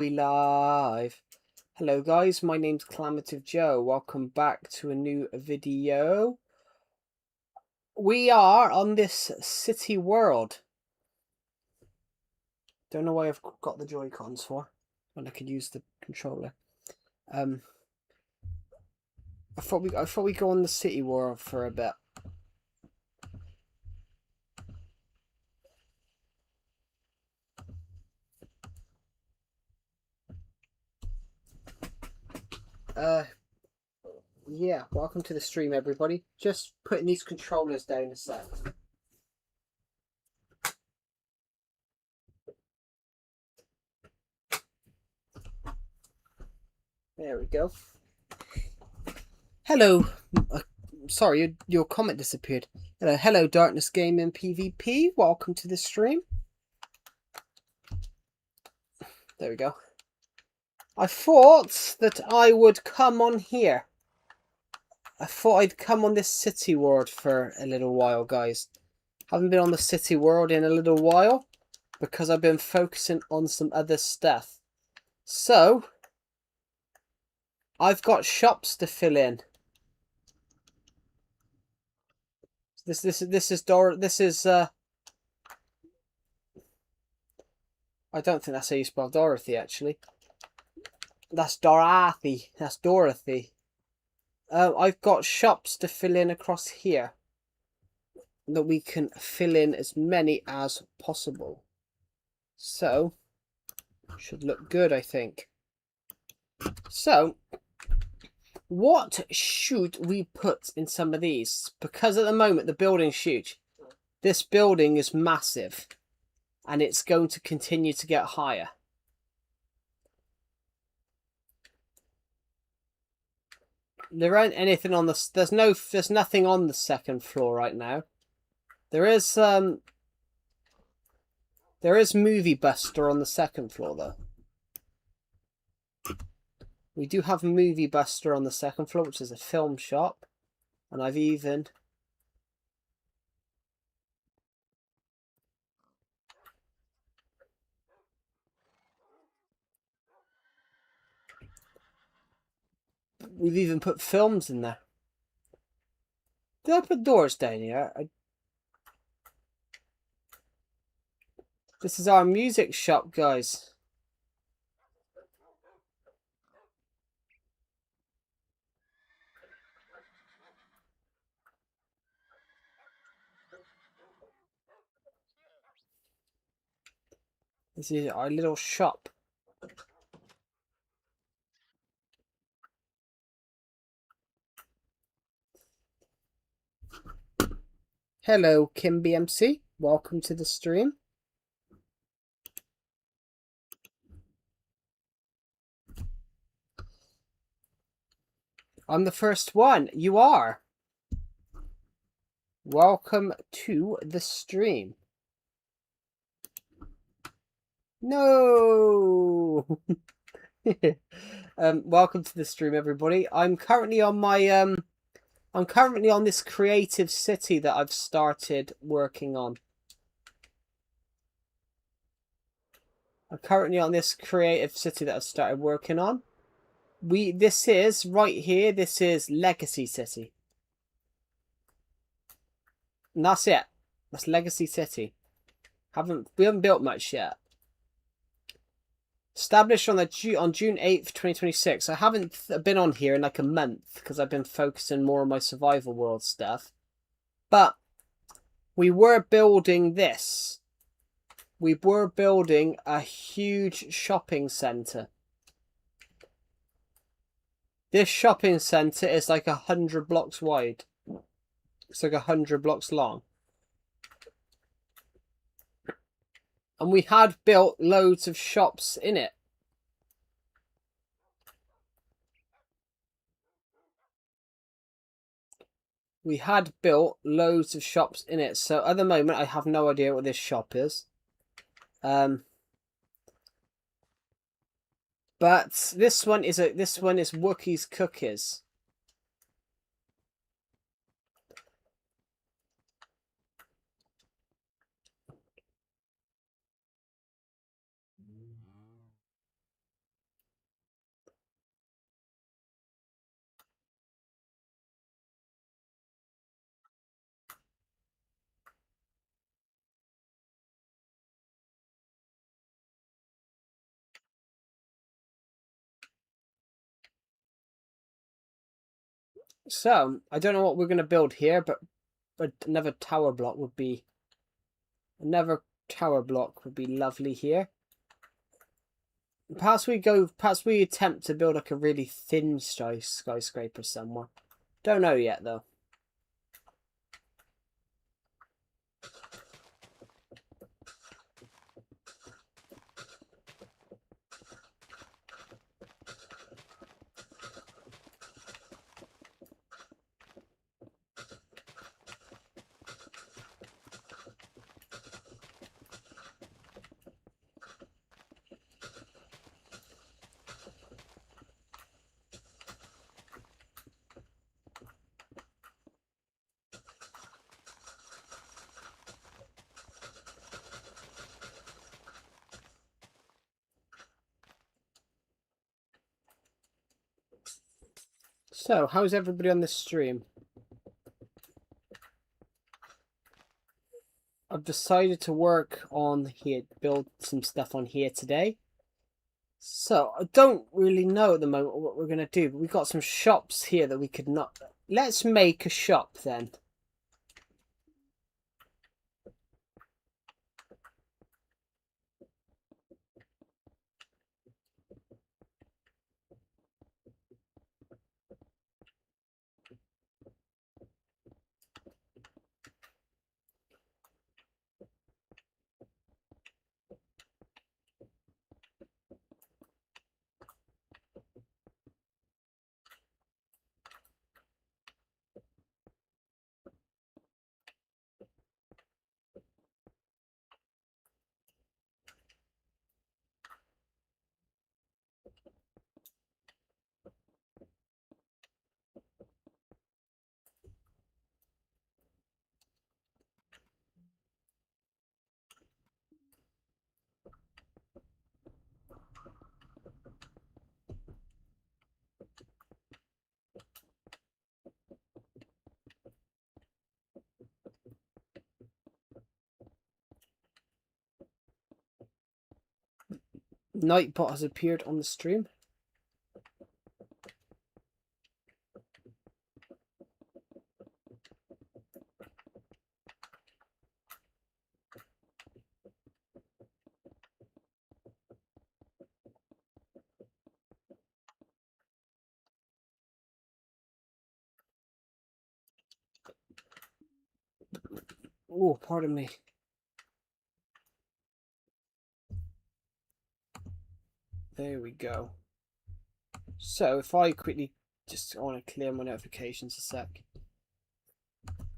We live. Hello guys, my name's Clamative Joe. Welcome back to a new video. We are on this city world. Don't know why I've got the Joy-Cons for when I could use the controller. I thought we go on the city world for a bit. Yeah, welcome to the stream everybody. Just putting these controllers down a sec. There we go. Hello. Sorry, your comment disappeared. Hello, Darkness Gaming PvP. Welcome to the stream. There we go. I thought that I would come on here. I thought I'd come on this city world for a little while, guys. Haven't been on the city world in a little while because I've been focusing on some other stuff. So, I've got shops to fill in. This is I don't think that's how you spell Dorothy, actually. That's Dorothy. That's Dorothy. I've got shops to fill in across here. That we can fill in as many as possible. So, should look good, I think. So, what should we put in some of these? Because at the moment, the building's huge. This building is massive. And it's going to continue to get higher. There ain't anything on the... There's nothing on the second floor right now. There is Movie Buster on the second floor, though. We do have Movie Buster on the second floor, which is a film shop. And I've even... We've even put films in there. Did I put doors down here? This is our music shop, guys. This is our little shop. Hello, Kim BMC. Welcome to the stream. I'm the first one. You are. Welcome to the stream. No. Welcome to the stream, everybody. I'm currently on my I'm currently on this creative city that I've started working on. I'm currently on this creative city that I've started working on. This is right here. This is Legacy City. And that's it. That's Legacy City. We haven't built much yet. Established on June 8th, 2026. I haven't been on here in like a month because I've been focusing more on my survival world stuff. But we were building this. We were building a huge shopping centre. This shopping centre is like 100 blocks wide. It's like 100 blocks long. And we had built loads of shops in it. We had built loads of shops in it. So at the moment, I have no idea what this shop is. But this one is Wookie's Cookies. So, I don't know what we're going to build here, but another tower block would be lovely here. Perhaps we attempt to build like a really thin skyscraper somewhere. Don't know yet though. So, how's everybody on this stream? I've decided to work on here, build some stuff on here today. So, I don't really know at the moment what we're going to do, but we've got some shops here that we could not... Let's make a shop then. Nightbot has appeared on the stream. Oh, pardon me. There we go. So, if I quickly just want to clear my notifications a sec.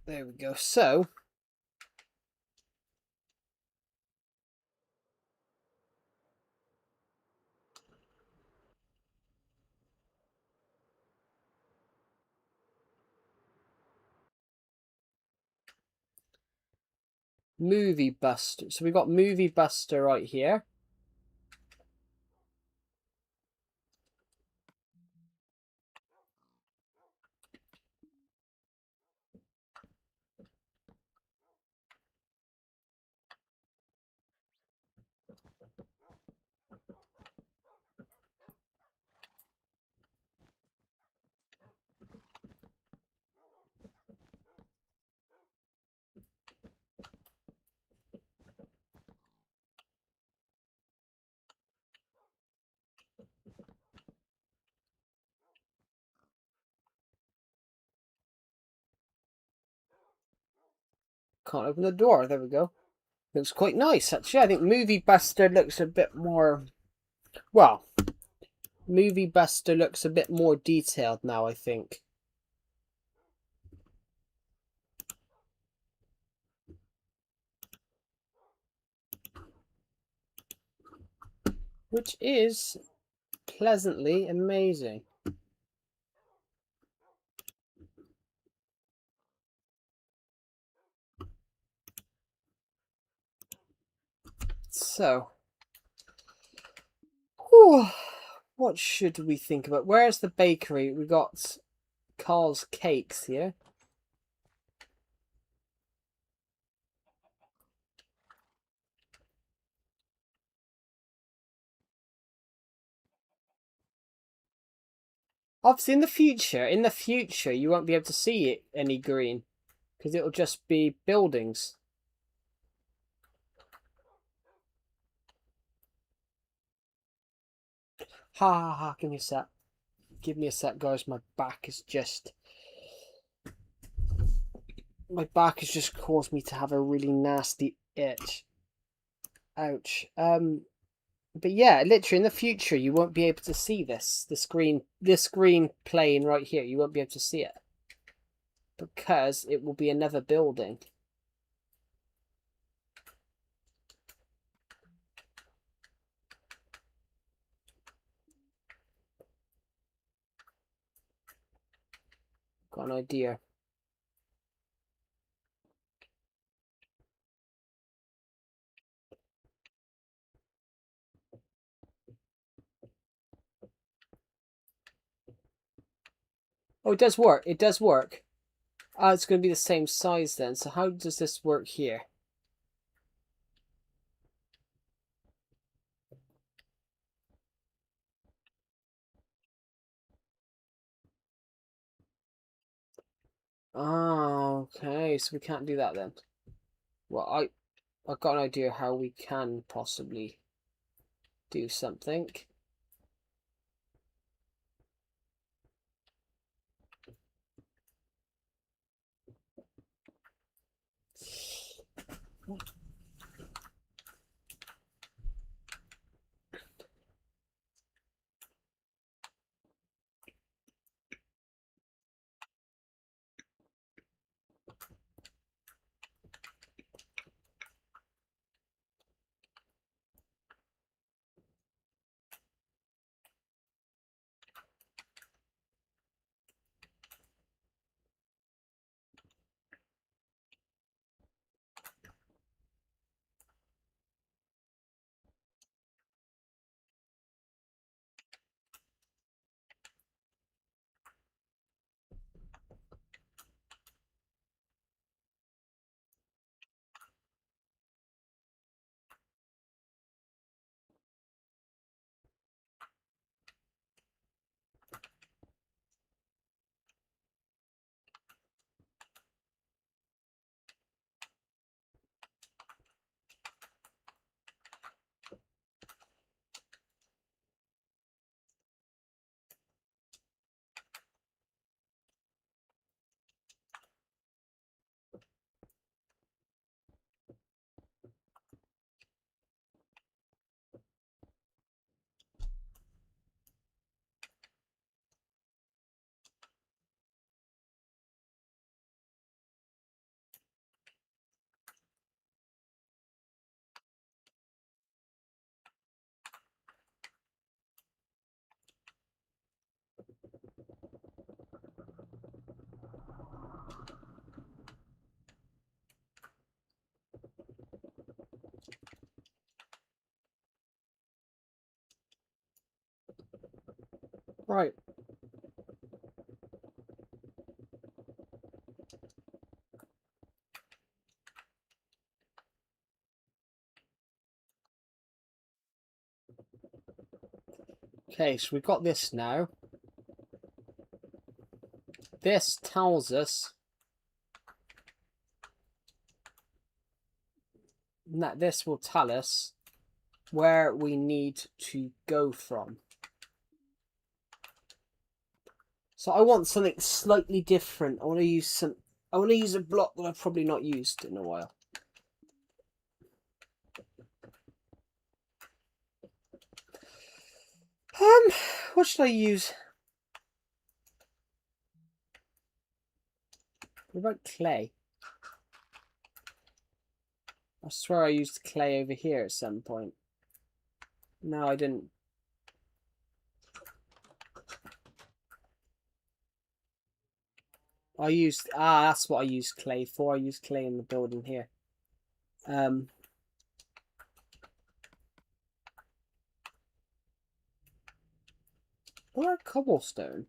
There we go. So, Movie Buster. So, we've got Movie Buster right here. Can't open the door. There we go. Looks quite nice, actually. I think Movie Buster looks a bit more... Well, Movie Buster looks a bit more detailed now, I think. Which is pleasantly amazing. So, whew, what should we think about? Where's the bakery? We got Carl's Cakes here. Obviously, in the future, you won't be able to see it any green because it'll just be buildings. Ha ha ha! Give me a sec. Give me a sec, guys. My back has just caused me to have a really nasty itch. Ouch. But yeah, literally in the future you won't be able to see this green plane right here. You won't be able to see it because it will be another building. Got an idea. Oh, it does work. It does work. It's going to be the same size then. So how does this work here? Oh, okay. So we can't do that then. Well, I've got an idea how we can possibly do something. Right. Okay, so we've got this now. This tells us that this will tell us where we need to go from. So I want something slightly different. I want to use a block that I've probably not used in a while. What should I use? What about clay? I swear I used clay over here at some point. No, I didn't. That's what I used clay for. I used clay in the building here. What about cobblestone?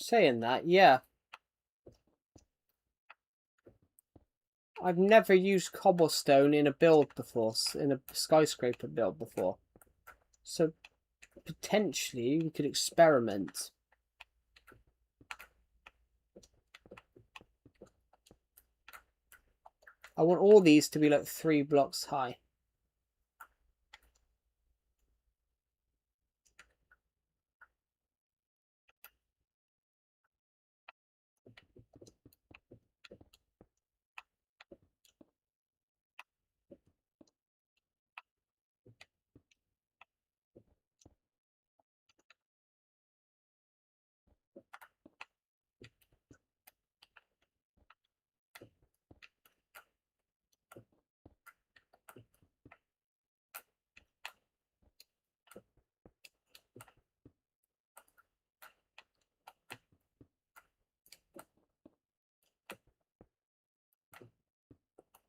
Saying that, yeah. I've never used cobblestone in a build before, in a skyscraper build before. So, potentially, we could experiment. I want all these to be like 3 blocks high.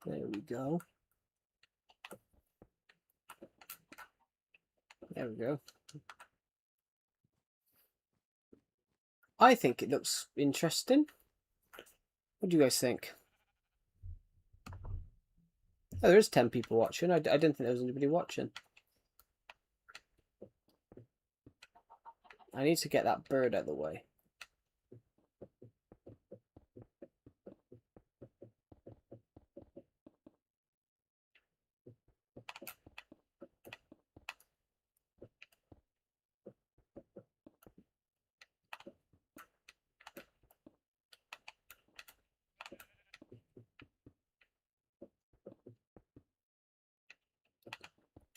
There we go. There we go. I think it looks interesting. What do you guys think? Oh, there is 10 people watching. I didn't think there was anybody watching. I need to get that bird out of the way.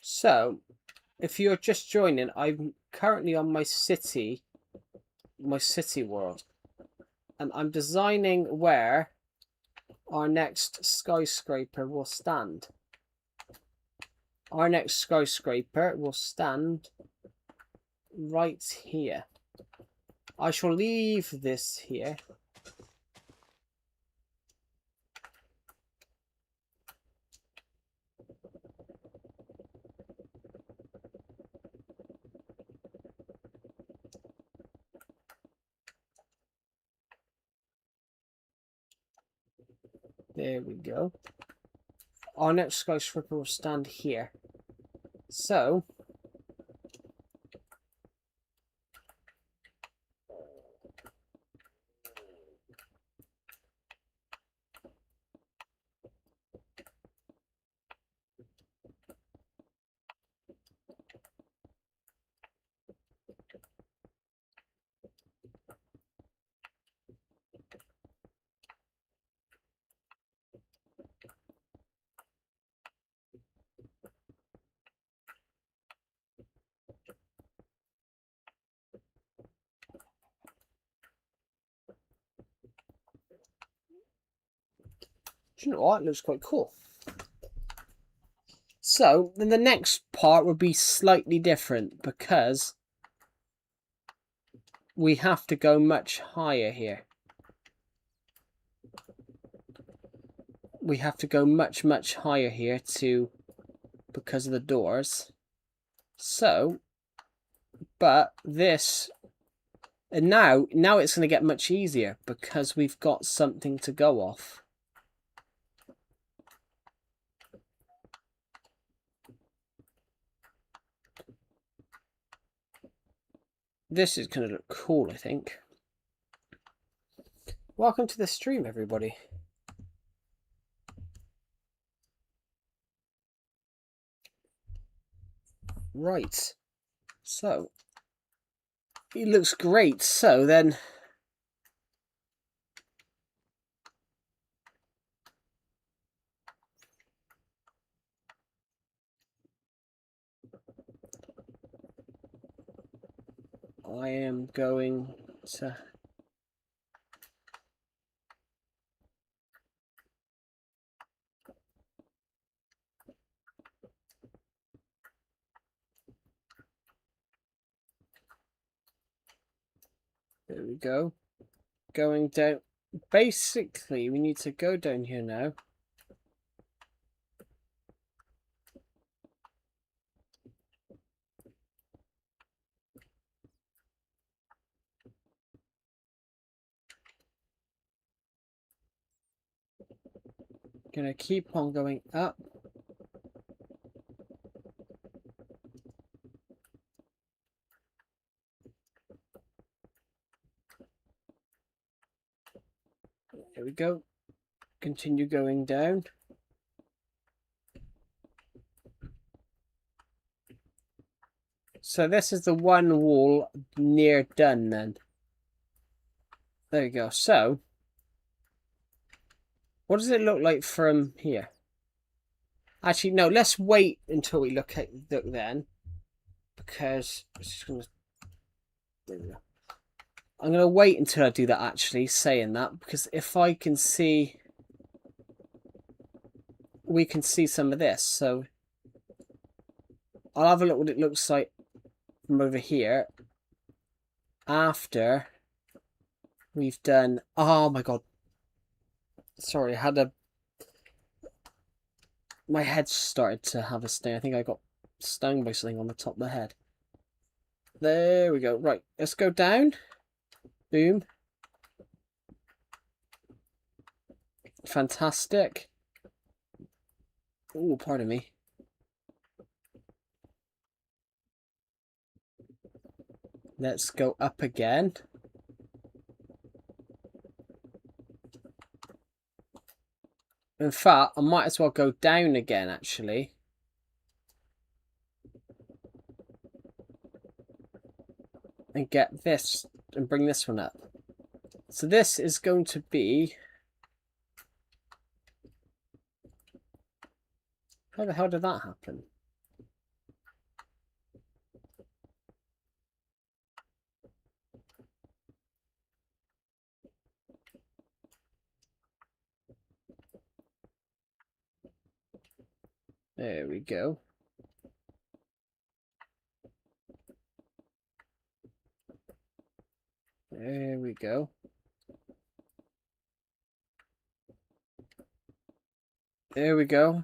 So, if you're just joining, I'm currently on my city world. And I'm designing where our next skyscraper will stand. Our next skyscraper will stand right here. I shall leave this here. There we go. Our next skyscraper will stand here. So, do you know what? It looks quite cool. So, then the next part would be slightly different because we have to go much higher here. We have to go much, much higher here because of the doors. So, but this, and now it's going to get much easier because we've got something to go off. This is going to look cool, I think. Welcome to the stream, everybody. Right. So, it looks great. So then, I am going to... There we go. Going down. Basically, we need to go down here now. Gonna keep on going up. There we go. Continue going down. So this is the one wall near done then. There we go. So, what does it look like from here? Actually, no, let's wait until we look then. Because there we go. I'm going to wait until I do that, actually, saying that. Because if I can see... we can see some of this. So, I'll have a look what it looks like from over here. After we've done... oh my god. Sorry, I had a... my head started to have a sting. I think I got stung by something on the top of the head. There we go. Right, let's go down. Boom. Fantastic. Oh, pardon me. Let's go up again. In fact, I might as well go down again, actually. And get this, and bring this one up. So this is going to be... how the hell did that happen? There we go. There we go. There we go.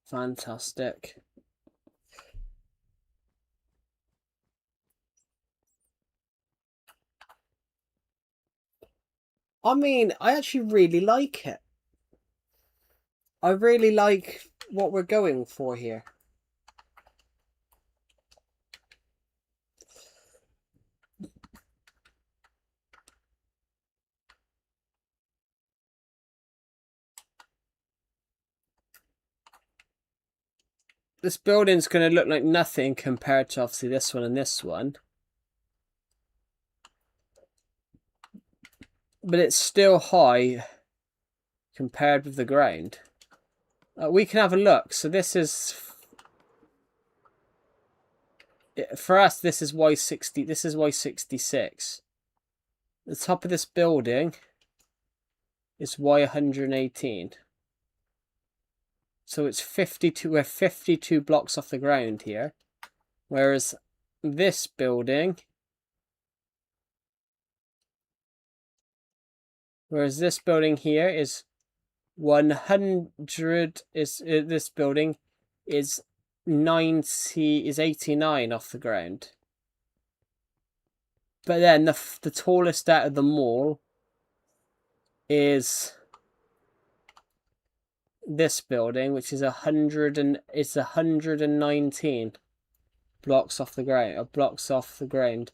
Fantastic. I mean, I actually really like it. I really like what we're going for here. This building's going to look like nothing compared to obviously this one and this one. But it's still high compared with the ground. We can have a look. So this is... for us, this is Y60. This is Y66. The top of this building is Y118. So it's 52. We're 52 blocks off the ground here. Whereas this building... whereas this building here is 100... this building is 89 off the ground. But then the tallest out of them all is this building, which is 119 blocks off the ground.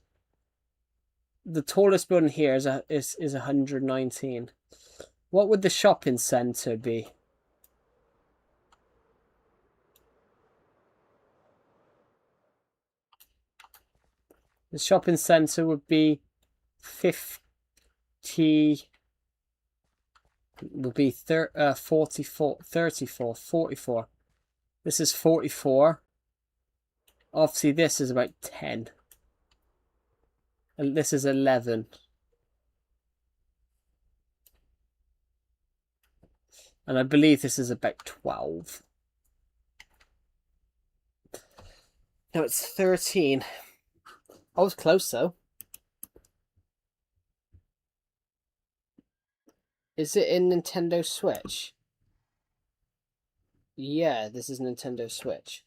The tallest building here is 119. What would the shopping centre be? The shopping centre would be 50... would be 44. This is 44. Obviously, this is about 10. And this is 11. And I believe this is about 12. No, it's 13. I was close, though. Is it in Nintendo Switch? Yeah, this is Nintendo Switch.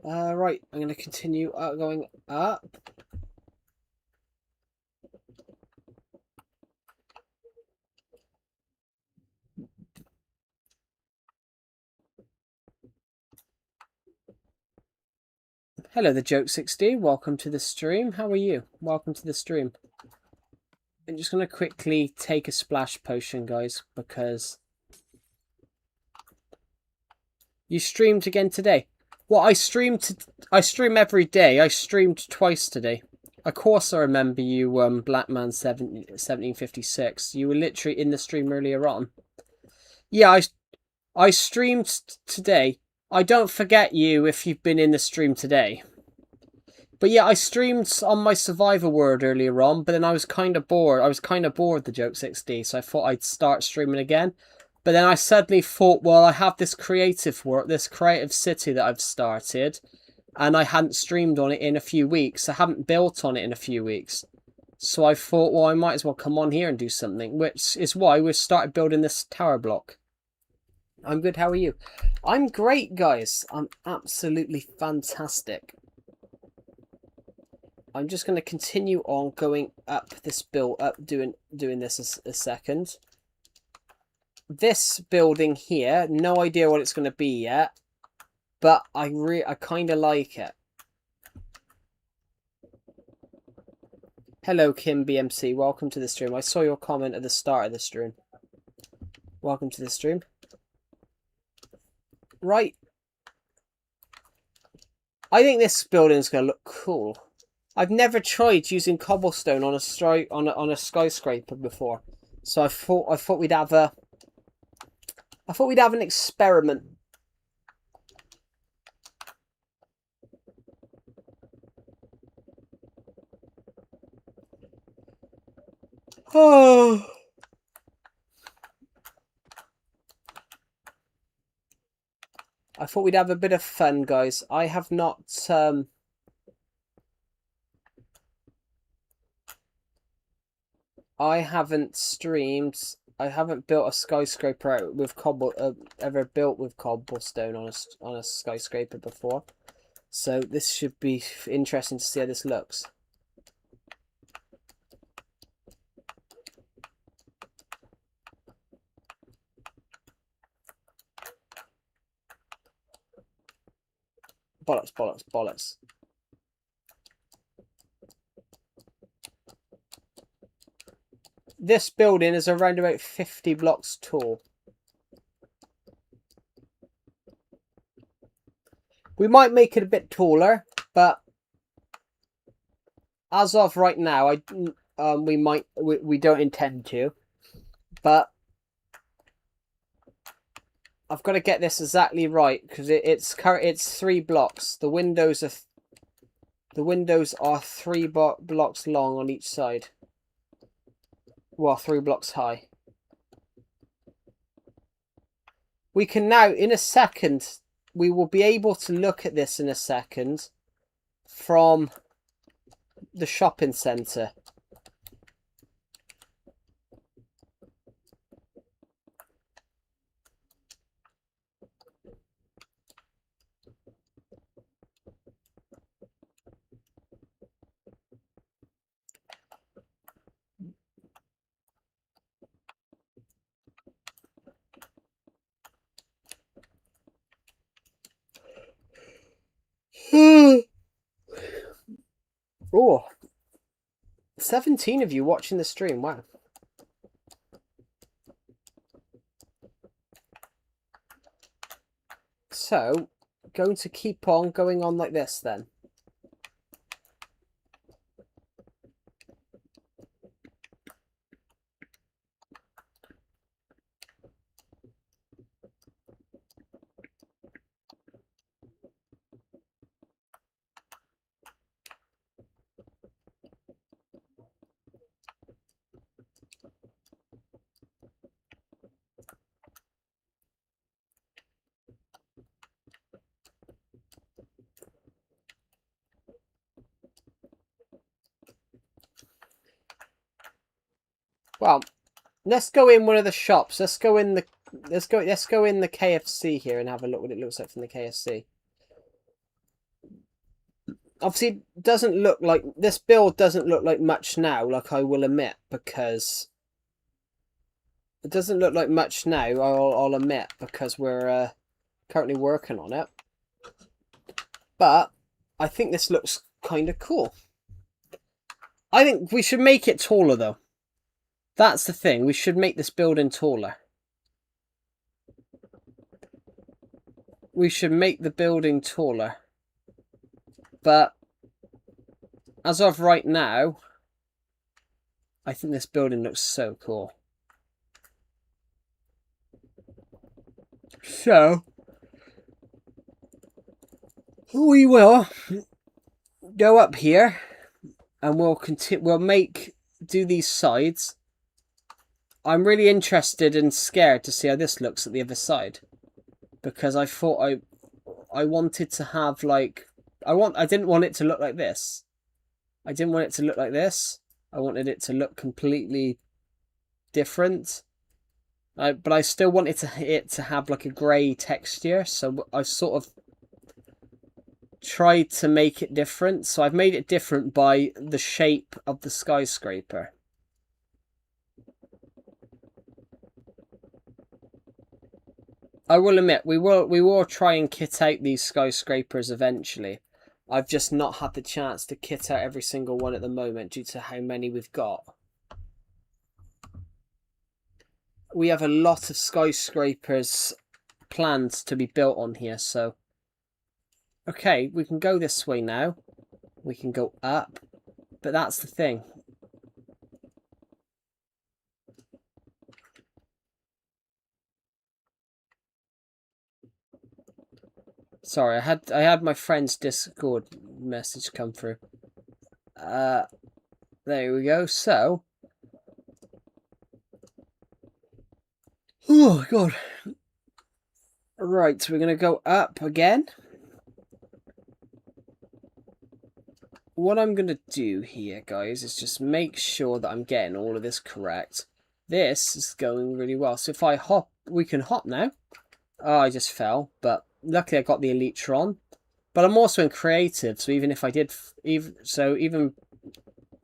Right, I'm going to continue going up. Hello, the Joke60. Welcome to the stream. How are you? Welcome to the stream. I'm just going to quickly take a splash potion, guys, because you streamed again today. Well, I stream every day. I streamed twice today. Of course I remember you, Blackman1756. You were literally in the stream earlier on. Yeah, I streamed today. I don't forget you if you've been in the stream today. But yeah, I streamed on my Survivor World earlier on, but then I was kind of bored. I was kind of bored the Joke60, so I thought I'd start streaming again. But then I suddenly thought, well, I have this creative city that I've started, and I hadn't streamed on it in a few weeks. I haven't built on it in a few weeks. So I thought, well, I might as well come on here and do something, which is why we started building this tower block. I'm good, how are you? I'm great, guys. I'm absolutely fantastic. I'm just going to continue on going up this build, doing this a second. This building here, no idea what it's going to be yet, but I kind of like it. Hello, Kim BMC. Welcome to the stream. I saw your comment at the start of the stream. Welcome to the stream. Right. I think this building is going to look cool. I've never tried using cobblestone on a skyscraper before, so I thought we'd have an experiment. Oh. I thought we'd have a bit of fun, guys. I have not I haven't streamed. I haven't built a skyscraper out with ever built with cobblestone on a skyscraper before. So this should be interesting to see how this looks. Bollocks, bollocks, bollocks. This building is around about 50 blocks tall. We might make it a bit taller, but as of right now, we don't intend to. But I've got to get this exactly right because it's 3 blocks. The windows are 3 blocks long on each side. Well, 3 blocks high. We can now, in a second, we will be able to look at this in a second from the shopping centre. Oh, 17 of you watching the stream. Wow. So, going to keep on going on like this then. Well, let's go in one of the shops. Let's go in the KFC here and have a look what it looks like from the KFC. obviously doesn't look like, this build doesn't look like much now, like I will admit, because it doesn't look like much now, I'll admit, because we're currently working on it. But I think this looks kind of cool. I think we should make it taller, though. That's the thing. We should make this building taller. We should make the building taller. But as of right now, I think this building looks so cool. So, we will go up here and we'll continue. We'll do these sides. I'm really interested and scared to see how this looks at the other side, because I thought I wanted to have like I didn't want it to look like this. I didn't want it to look like this. I wanted it to look completely different. But I still wanted it to have like a grey texture, so I sort of tried to make it different. So I've made it different by the shape of the skyscraper. I will admit, we will try and kit out these skyscrapers eventually. I've just not had the chance to kit out every single one at the moment due to how many we've got. We have a lot of skyscrapers planned to be built on here, so... Okay, we can go this way now. We can go up. But that's the thing. Sorry, I had my friend's Discord message come through. There we go. So... Oh, God. Right, so we're going to go up again. What I'm going to do here, guys, is just make sure that I'm getting all of this correct. This is going really well. So if I hop, we can hop now. Oh, I just fell, but luckily I got the Elytron. But I'm also in creative, so even if I did, even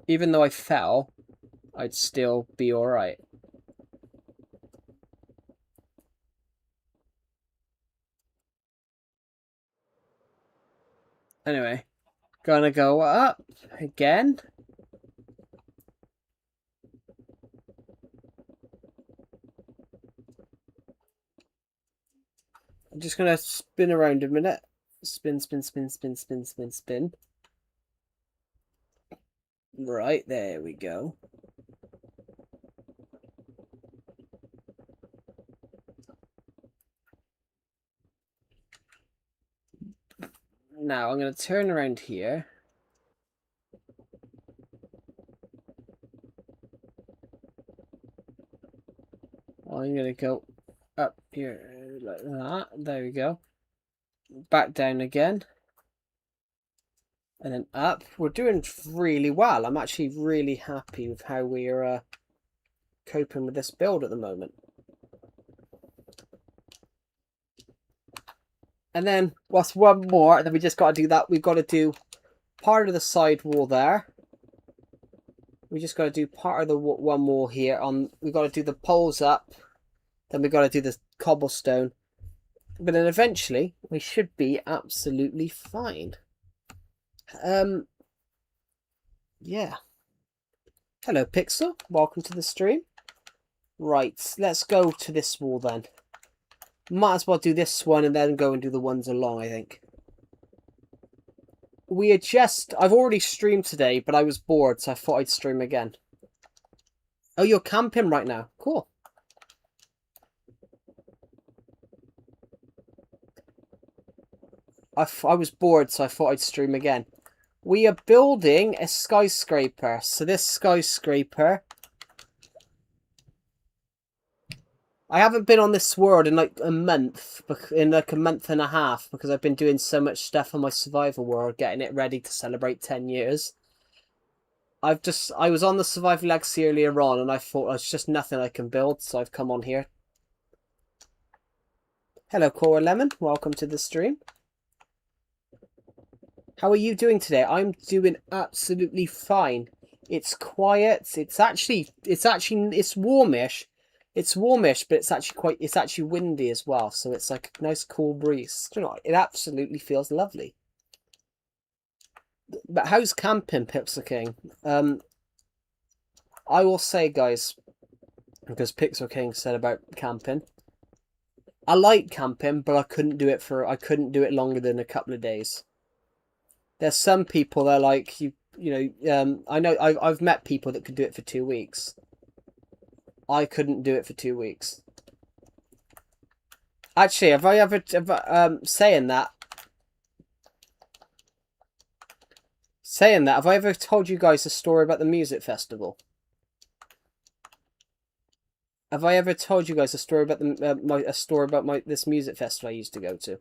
though I fell, I'd still be alright. Anyway, gonna go up again. I'm just gonna spin around a minute. Spin, spin, spin, spin, spin, spin, spin. Right, there we go. Now I'm going to turn around here. I'm going to go up here like that. There we go. Back down again. And then up. We're doing really well. I'm actually really happy with how we're coping with this build at the moment. And then, what's one more? And then we just got to do that. We've got to do part of the side wall there. We just got to do part of the one wall here. We've got to do the poles up. Then we've got to do the cobblestone. But then eventually, we should be absolutely fine. Yeah. Hello, Pixel. Welcome to the stream. Right, let's go to this wall then. Might as well do this one and then go and do the ones along, I think. I've already streamed today, but I was bored, so I thought I'd stream again. Oh, you're camping right now. Cool. I was bored, so I thought I'd stream again. We are building a skyscraper. So this skyscraper... I haven't been on this world in like a month, in like a month and a half, because I've been doing so much stuff on my survival world, getting it ready to celebrate 10 years. I was on the survival legacy earlier on, and I thought there's just nothing I can build, so I've come on here. Hello, Cora Lemon. Welcome to the stream. How are you doing today? I'm doing absolutely fine. It's quiet. It's warmish. It's warmish, but it's actually windy as well. So it's like a nice cool breeze. Do you know, it absolutely feels lovely. But how's camping, Pixel King? I will say, guys, because Pixel King said about camping. I like camping, but I couldn't do it longer than a couple of days. There's some people that are like I know I've met people that could do it for 2 weeks. I couldn't do it for 2 weeks. Actually, saying that, have I ever told you guys a story about the music festival? Have I ever told you guys a story about this music festival I used to go to?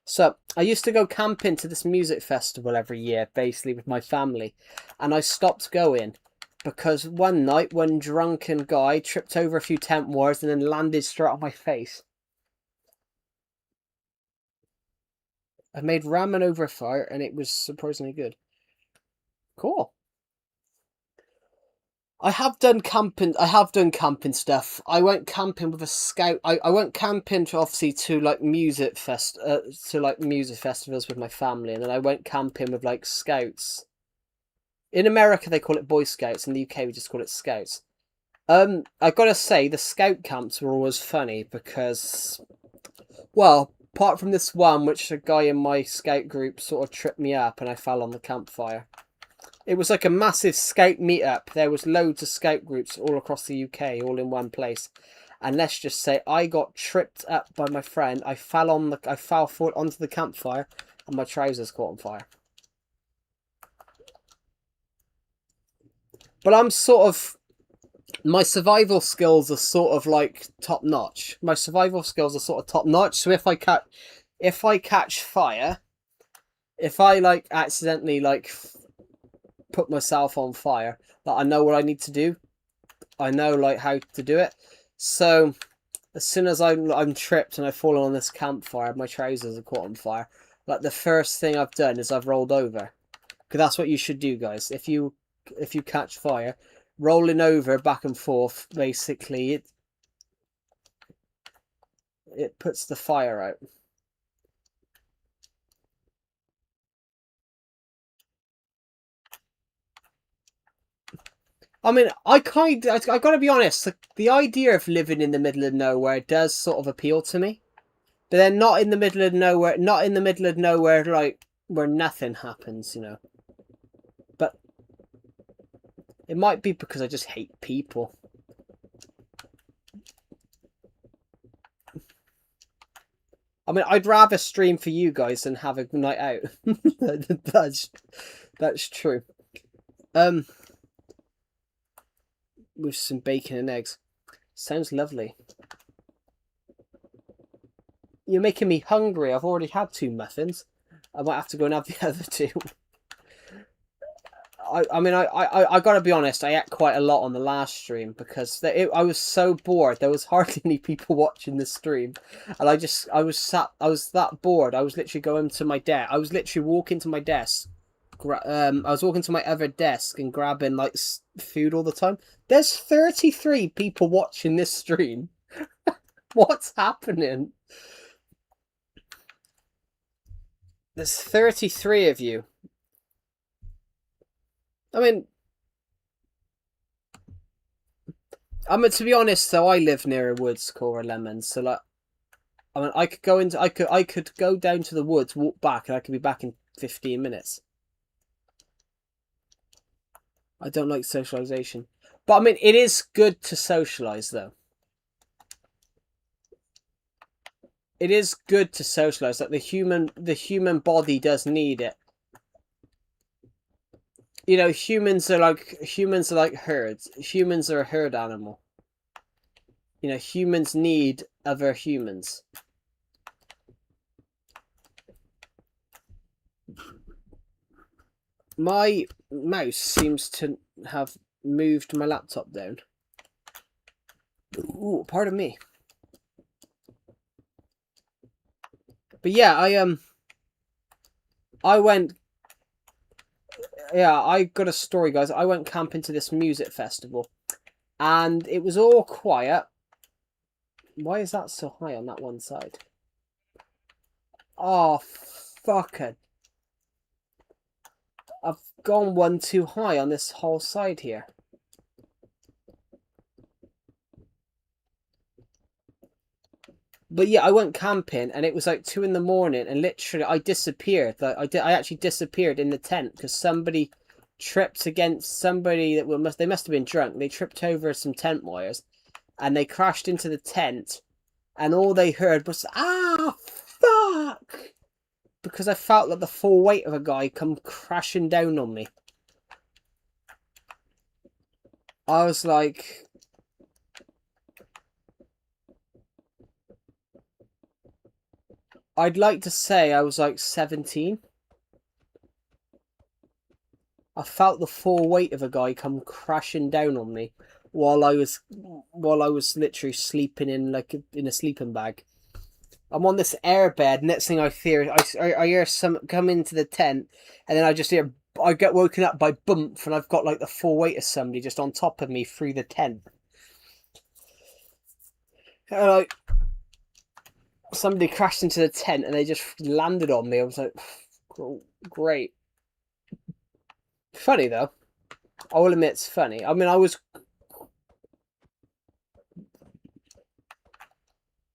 So I used to go camping to this music festival every year, basically with my family, and I stopped going because one night one drunken guy tripped over a few tent wires and then landed straight on my face. I made ramen over a fire and it was surprisingly good. Cool. I have done camping stuff. I went camping with a scout. I went camping to obviously to like music festivals with my family, and then I went camping with like scouts. In America they call it Boy Scouts, in the UK we just call it Scouts. I gotta say the scout camps were always funny because, well, apart from this one, which a guy in my scout group sort of tripped me up and I fell on the campfire. It was like a massive scout meetup. There was loads of scout groups all across the UK, all in one place. And let's just say I got tripped up by my friend. I fell forward onto the campfire, and my trousers caught on fire. But my survival skills are sort of like top notch. My survival skills are sort of top notch. So if I catch fire, if I like accidentally like put myself on fire, that I know what I need to do. I know like how to do it. So as soon as I'm tripped and I've fallen on this campfire, my trousers are caught on fire. Like the first thing I've done is I've rolled over, because that's what you should do, guys. If you catch fire, rolling over back and forth, basically it puts the fire out. I mean, I gotta be honest. The idea of living in the middle of nowhere does sort of appeal to me, but then not in the middle of nowhere. Not in the middle of nowhere, like where nothing happens, But it might be because I just hate people. I mean, I'd rather stream for you guys than have a night out. that's true. With some bacon and eggs. Sounds lovely. You're making me hungry. I've already had 2 muffins. I might have to go and have the other 2. I gotta be honest. I ate quite a lot on the last stream because I was so bored. There was hardly any people watching the stream, and I was that bored. I was literally going to my desk. I was literally walking to my desk. I was walking to my other desk and grabbing like food all the time. There's 33 people watching this stream. What's happening? There's 33 of you. I mean, to be honest though, I live near a woods called Lemons, so like, I mean, I could go down to the woods, walk back, and I could be back in 15 minutes. I don't like socialization, but I mean, it is good to socialize though. It is good to socialize. Like the human body does need it. Humans are like herds. Humans are a herd animal. Humans need other humans. My mouse seems to have moved my laptop down. Ooh, pardon me. But yeah, I went. Yeah, I got a story, guys. I went camping to this music festival, and it was all quiet. Why is that so high on that one side? Oh, fucker. I've gone one too high on this whole side here. But yeah, I went camping and it was like 2 in the morning and literally I disappeared. Like I actually disappeared in the tent because somebody tripped against somebody that they must have been drunk. They tripped over some tent wires and they crashed into the tent and all they heard was fuck, because I felt like the full weight of a guy come crashing down on me. I was like, I'd like to say I was like 17. I felt the full weight of a guy come crashing down on me while I was literally sleeping in a sleeping bag. I'm on this airbed. Next thing I hear, I hear some come into the tent, and then I get woken up by bump, and I've got like the full weight of somebody just on top of me through the tent. And like somebody crashed into the tent, and they just landed on me. I was like, great. Funny though. I will admit it's funny. I mean, I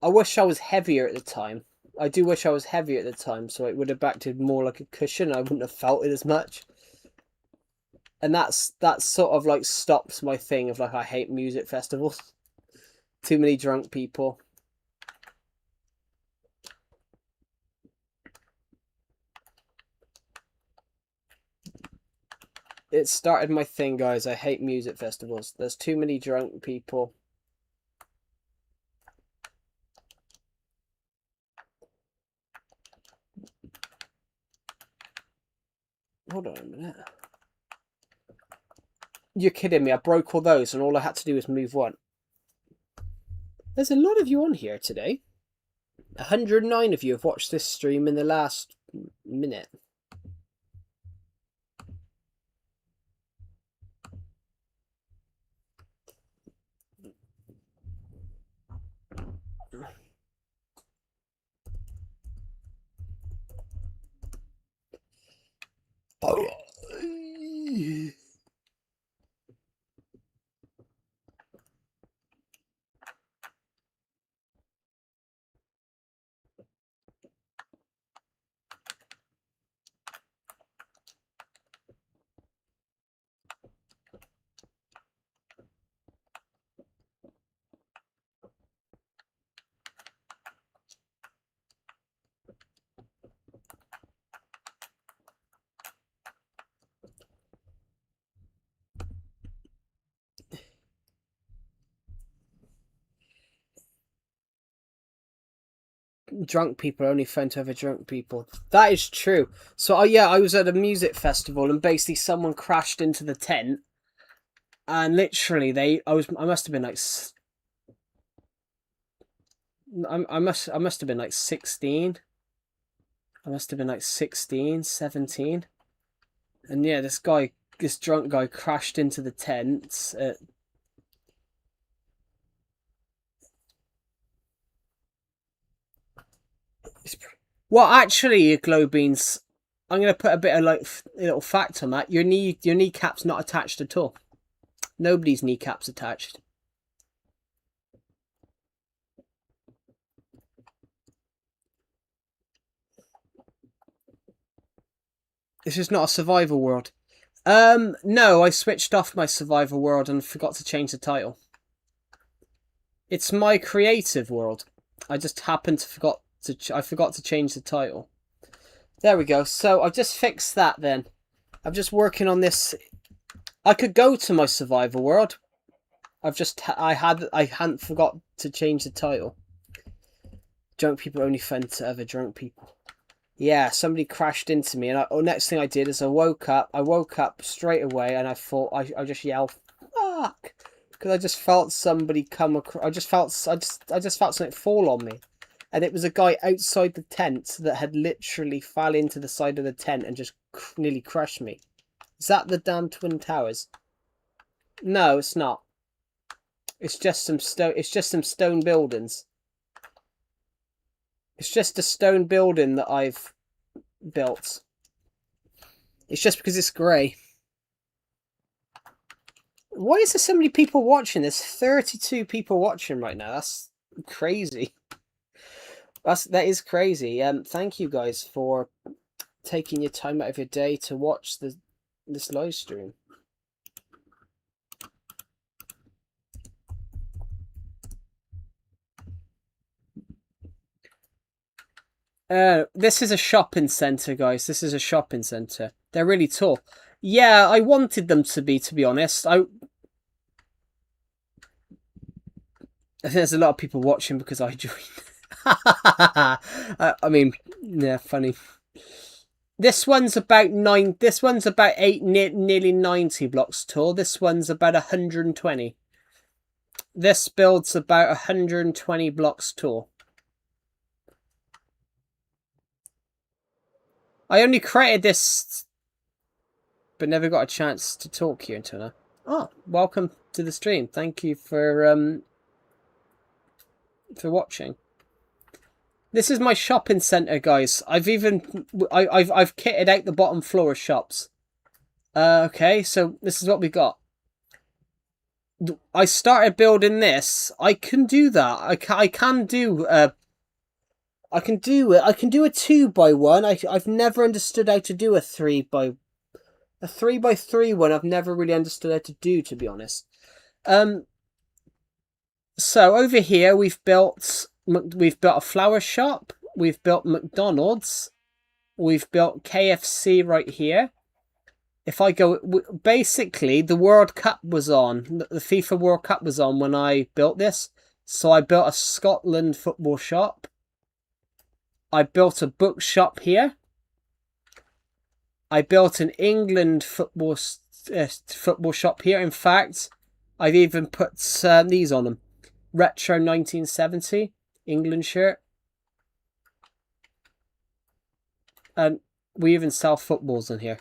wish I was heavier at the time. I do wish I was heavier at the time, so it would have acted more like a cushion. I wouldn't have felt it as much. And that's sort of like stops my thing of like I hate music festivals. Too many drunk people. It started my thing, guys. I hate music festivals. There's too many drunk people. Hold on a minute. You're kidding me. I broke all those and all I had to do was move one. There's a lot of you on here today. 109 of you have watched this stream in the last minute. Oh. Drunk people are only fun to other drunk people. That is true. So, yeah, I was at a music festival and basically someone crashed into the tent, and literally I must have been like, I must have been like 16. I must have been like 16, 17. And yeah, this drunk guy crashed into the tent. Well, actually, glow beans, I'm gonna put a bit of like a little fact on that. Your kneecap's not attached at all. Nobody's kneecap's attached. This is not a survival world. No, I switched off my survival world and forgot to change the title. It's my creative world. I just happened to I forgot to change the title. There we go. So I've just fixed that then. I'm just working on this. I could go to my survival world. I hadn't forgot to change the title. Drunk people only fun to other drunk people. Yeah, somebody crashed into me, and next thing I did is I woke up straight away, and I thought I just yelled, "Fuck!" because I just felt somebody come across. I just felt something fall on me, and it was a guy outside the tent that had literally fell into the side of the tent and just nearly crushed me. Is that the damn Twin Towers? No, it's not. It's just some stone. It's just some stone buildings. It's just a stone building that I've built. It's just because it's grey. Why is there so many people watching? There's 32 people watching right now. That's crazy. That is crazy. Thank you guys for taking your time out of your day to watch this live stream. This is a shopping centre, guys. This is a shopping centre. They're really tall. Yeah, I wanted them to be honest. I think there's a lot of people watching because I joined. I mean, yeah, funny. This one's about 9. This one's about 8, nearly 90 blocks tall. This one's about 120. This build's about 120 blocks tall. I only created this, but never got a chance to talk here until now. Oh, welcome to the stream. Thank you for watching. This is my shopping centre, guys. I've kitted out the bottom floor of shops. Okay, so this is what we got. I started building this. I can do that. I can do it. I can do a 2x1. I've never understood how to do a 3x3 one. I've never really understood how to do, to be honest. So over here we've built a flower shop. We've built McDonald's. We've built KFC right here. If I go, basically the World Cup was on. The FIFA World Cup was on when I built this. So I built a Scotland football shop. I built a bookshop here. I built an England football shop here. In fact, I've even put these on them. Retro 1970 England shirt. And we even sell footballs in here.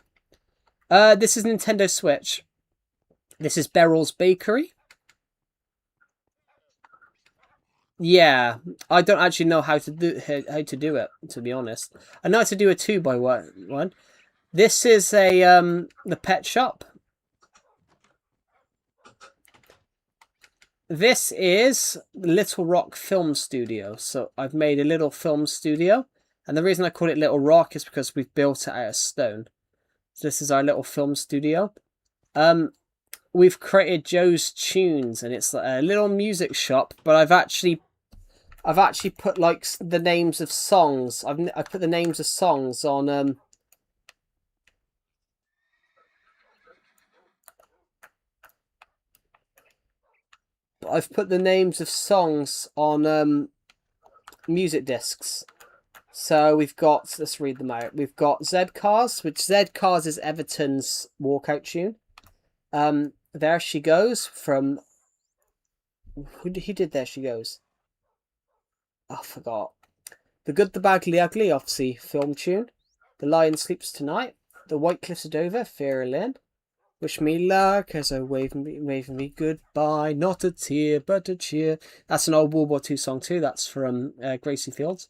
This is Nintendo Switch. This is Beryl's Bakery. Yeah, I don't actually know how to do it, to be honest. I know how to do a 2x1. This is the pet shop. This is Little Rock Film Studio. So I've made a little film studio, and the reason I call it Little Rock is because we've built it out of stone. So this is our little film studio. We've created Joe's Tunes, and it's a little music shop, but I've actually put like the names of songs. I put the names of songs on I've put the names of songs on music discs. So we've got, let's read them out. We've got Z Cars, which Z Cars is Everton's walkout tune. There She Goes from, who did There She Goes? I forgot. The Good, the Bad, the Ugly, obviously film tune. The Lion Sleeps Tonight. The White Cliffs of Dover, Fear and Lynn. Wish me luck as I wave me goodbye. Not a tear, but a cheer. That's an old World War II song too. That's from Gracie Fields.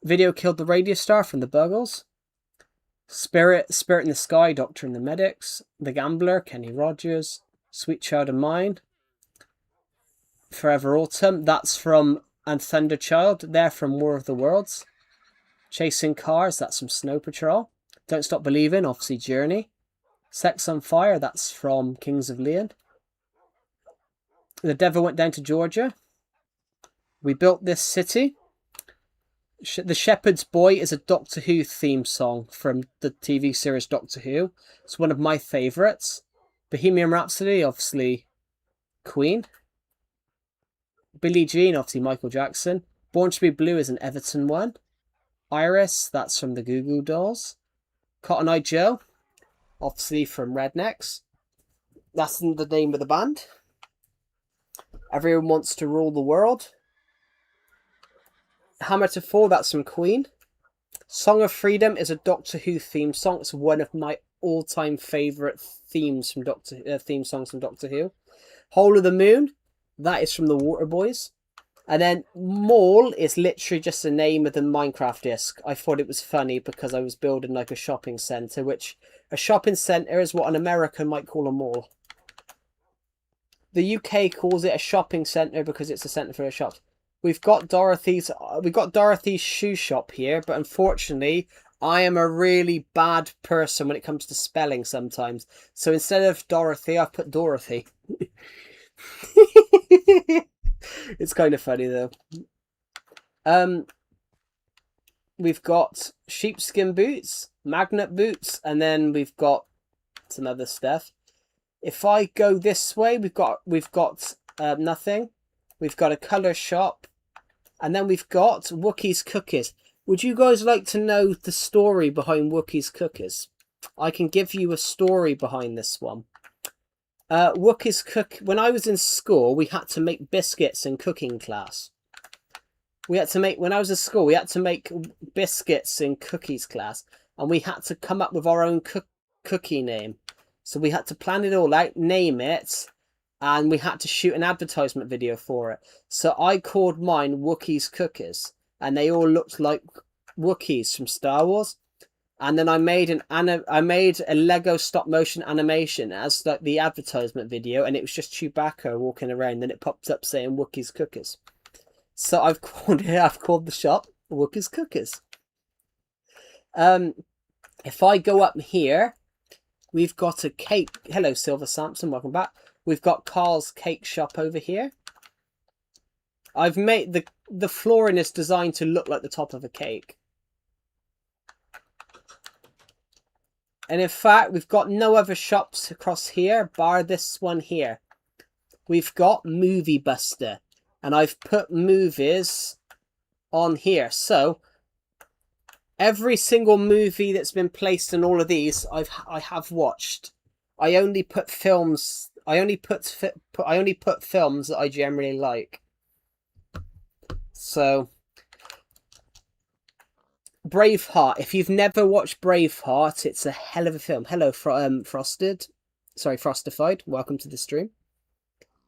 Video Killed the Radio Star from the Buggles. Spirit in the Sky, Doctor and the Medics. The Gambler, Kenny Rogers. Sweet Child of Mine. Forever Autumn, that's from And Thunder Child. They're from War of the Worlds. Chasing Cars, that's from Snow Patrol. Don't Stop Believing, obviously Journey. Sex on Fire, that's from Kings of Leon. The Devil Went Down to Georgia. We Built This City. The Shepherd's Boy is a Doctor Who theme song from the TV series Doctor Who. It's one of my favourites. Bohemian Rhapsody, obviously Queen. Billie Jean, obviously Michael Jackson. Born to Be Blue is an Everton one. Iris, that's from the Goo Goo Dolls. Cotton Eye Joe, obviously from Rednecks. That's the name of the band. Everyone wants to rule the world. Hammer to Fall, that's from Queen. Song of Freedom is a Doctor Who theme song. It's one of my all-time favourite theme songs from Doctor Who. Hole of the Moon, that is from the Waterboys. And then Mall is literally just the name of the Minecraft disc. I thought it was funny because I was building like a shopping centre, which a shopping centre is what an American might call a mall. The UK calls it a shopping centre because it's a centre for a shop. We've got Dorothy's shoe shop here, but unfortunately, I am a really bad person when it comes to spelling sometimes. So instead of Dorothy, I've put Dorothy. It's kind of funny though. We've got sheepskin boots, magnet boots, and then we've got some other stuff. If I go this way, we've got nothing. We've got a colour shop, and then we've got Wookie's Cookies. Would you guys like to know the story behind Wookie's Cookies? I can give you a story behind this one. When I was in school, we had to make biscuits in cooking class. When I was in school, we had to make biscuits in cookies class, and we had to come up with our own cookie name. So we had to plan it all out, name it, and we had to shoot an advertisement video for it. So I called mine Wookie's Cookies, and they all looked like Wookiees from Star Wars. And then I made a Lego stop motion animation as like the advertisement video, and it was just Chewbacca walking around. Then it popped up saying Wookie's Cookies. So I've called the shop Wookie's Cookies. If I go up here, we've got a cake. Hello, Silver Samson, welcome back. We've got Carl's Cake Shop over here. I've made the flooring is designed to look like the top of a cake. And in fact, we've got no other shops across here, bar this one here. We've got Movie Buster. And I've put movies on here. So, every single movie that's been placed in all of these, I have watched. I only put films that I generally like. So, Braveheart. If you've never watched Braveheart, it's a hell of a film. Hello, Frosted. Sorry, Frostified. Welcome to the stream.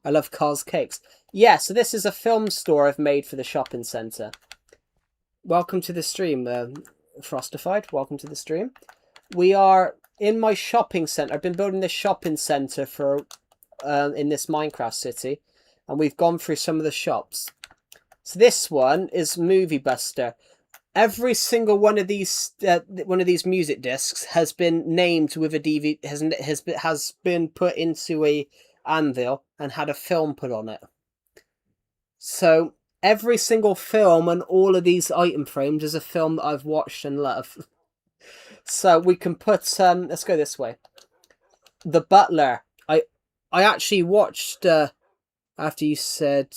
I love Carl's Cakes. Yeah, so this is a film store I've made for the shopping centre. Welcome to the stream, Frostified. Welcome to the stream. We are in my shopping centre. I've been building this shopping centre for in this Minecraft city, and we've gone through some of the shops. So this one is Movie Buster. Every single one of these music discs has been named with a DVD, has been put into a anvil and had a film put on it. So every single film and all of these item frames is a film that I've watched and love. So we can put let's go this way. The Butler. I actually watched after you said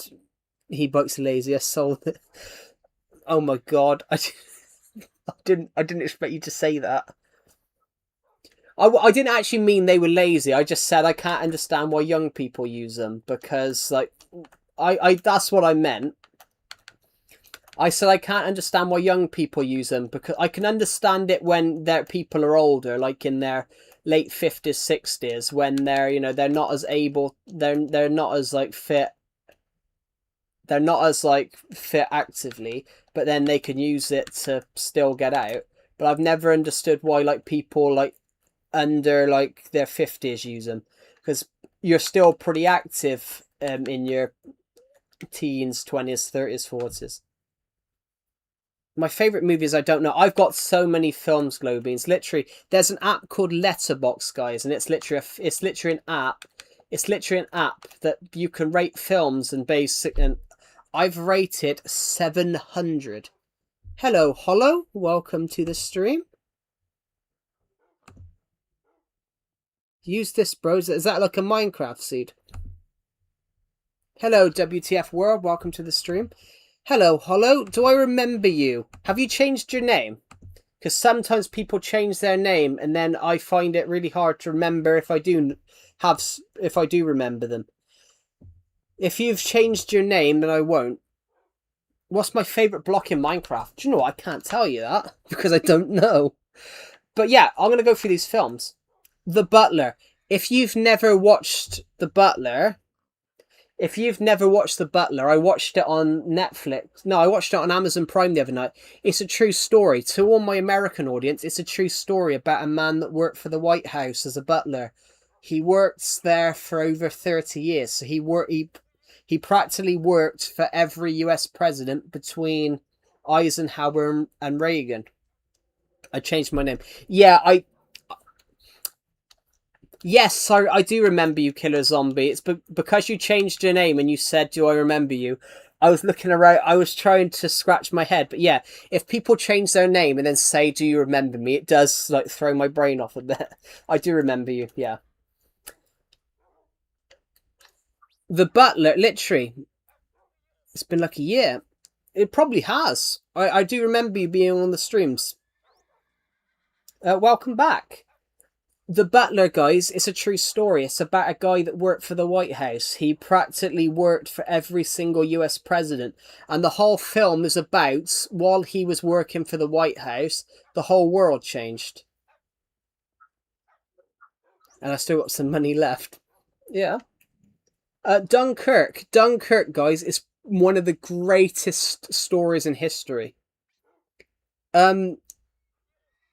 he bucks lazy. I sold it. Oh my god! I didn't expect you to say that. I didn't actually mean they were lazy. I just said I can't understand why young people use them because like I that's what I meant. I said I can't understand why young people use them because I can understand it when their people are older, like in their late 50s, 60s, when they're they're not as able, they're not as like fit. They're not as like fit actively, but then they can use it to still get out. But I've never understood why like people like under like their 50s use them, because you're still pretty active in your teens, 20s, 30s, 40s. My favourite movies, I don't know. I've got so many films, Globeans. Literally, there's an app called Letterboxd, guys, and it's literally an app. It's literally an app that you can rate films and I've rated 700. Hello, Hollow. Welcome to the stream. Use this, bros. Is that like a Minecraft seed? Hello, WTF World. Welcome to the stream. Hello, Hollow. Do I remember you? Have you changed your name? Because sometimes people change their name, and then I find it really hard to remember if I do remember them. If you've changed your name, then I won't. What's my favourite block in Minecraft? Do you know what? I can't tell you that because I don't know. But yeah, I'm going to go through these films. The Butler. If you've never watched The Butler, if you've never watched The Butler, I watched it on Netflix. No, I watched it on Amazon Prime the other night. It's a true story. To all my American audience, it's a true story about a man that worked for the White House as a butler. He worked there for over 30 years. So he practically worked for every US president between Eisenhower and Reagan. I changed my name. Yeah, Yes, I do remember you, Killer Zombie. It's because you changed your name and you said, "Do I remember you?" I was looking around. I was trying to scratch my head, but yeah, if people change their name and then say, "Do you remember me?" It does like throw my brain off a bit. I do remember you. Yeah, the Butler. Literally, it's been like a year. It probably has. I do remember you being on the streams. Welcome back. The Butler, guys, it's a true story. It's about a guy that worked for the White House. He practically worked for every single US president. And the whole film is about while he was working for the White House, the whole world changed. And I still got some money left. Yeah. Dunkirk. Dunkirk, guys, is one of the greatest stories in history. Um,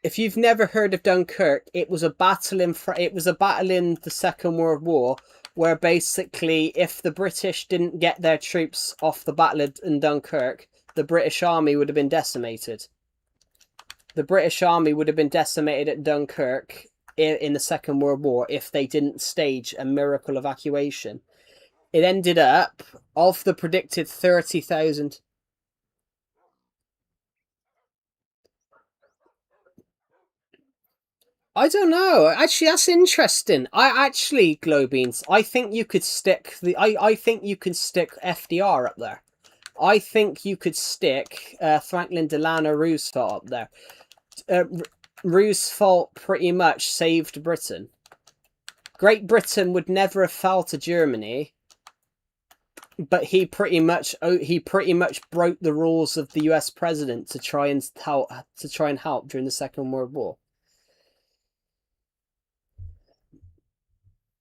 if you've never heard of Dunkirk, it was a battle in the Second World War, where basically if the British didn't get their troops off the battle in Dunkirk, the British army would have been decimated. The British army would have been decimated at Dunkirk in the Second World War if they didn't stage a miracle evacuation. It ended up, of the predicted 30,000. I don't know. Actually, that's interesting. I actually, Glowbeans, I think you could stick I think you could stick FDR up there. I think you could stick Franklin Delano Roosevelt up there. Roosevelt pretty much saved Britain. Great Britain would never have fell to Germany, but he pretty much broke the rules of the US president to try and help during the Second World War.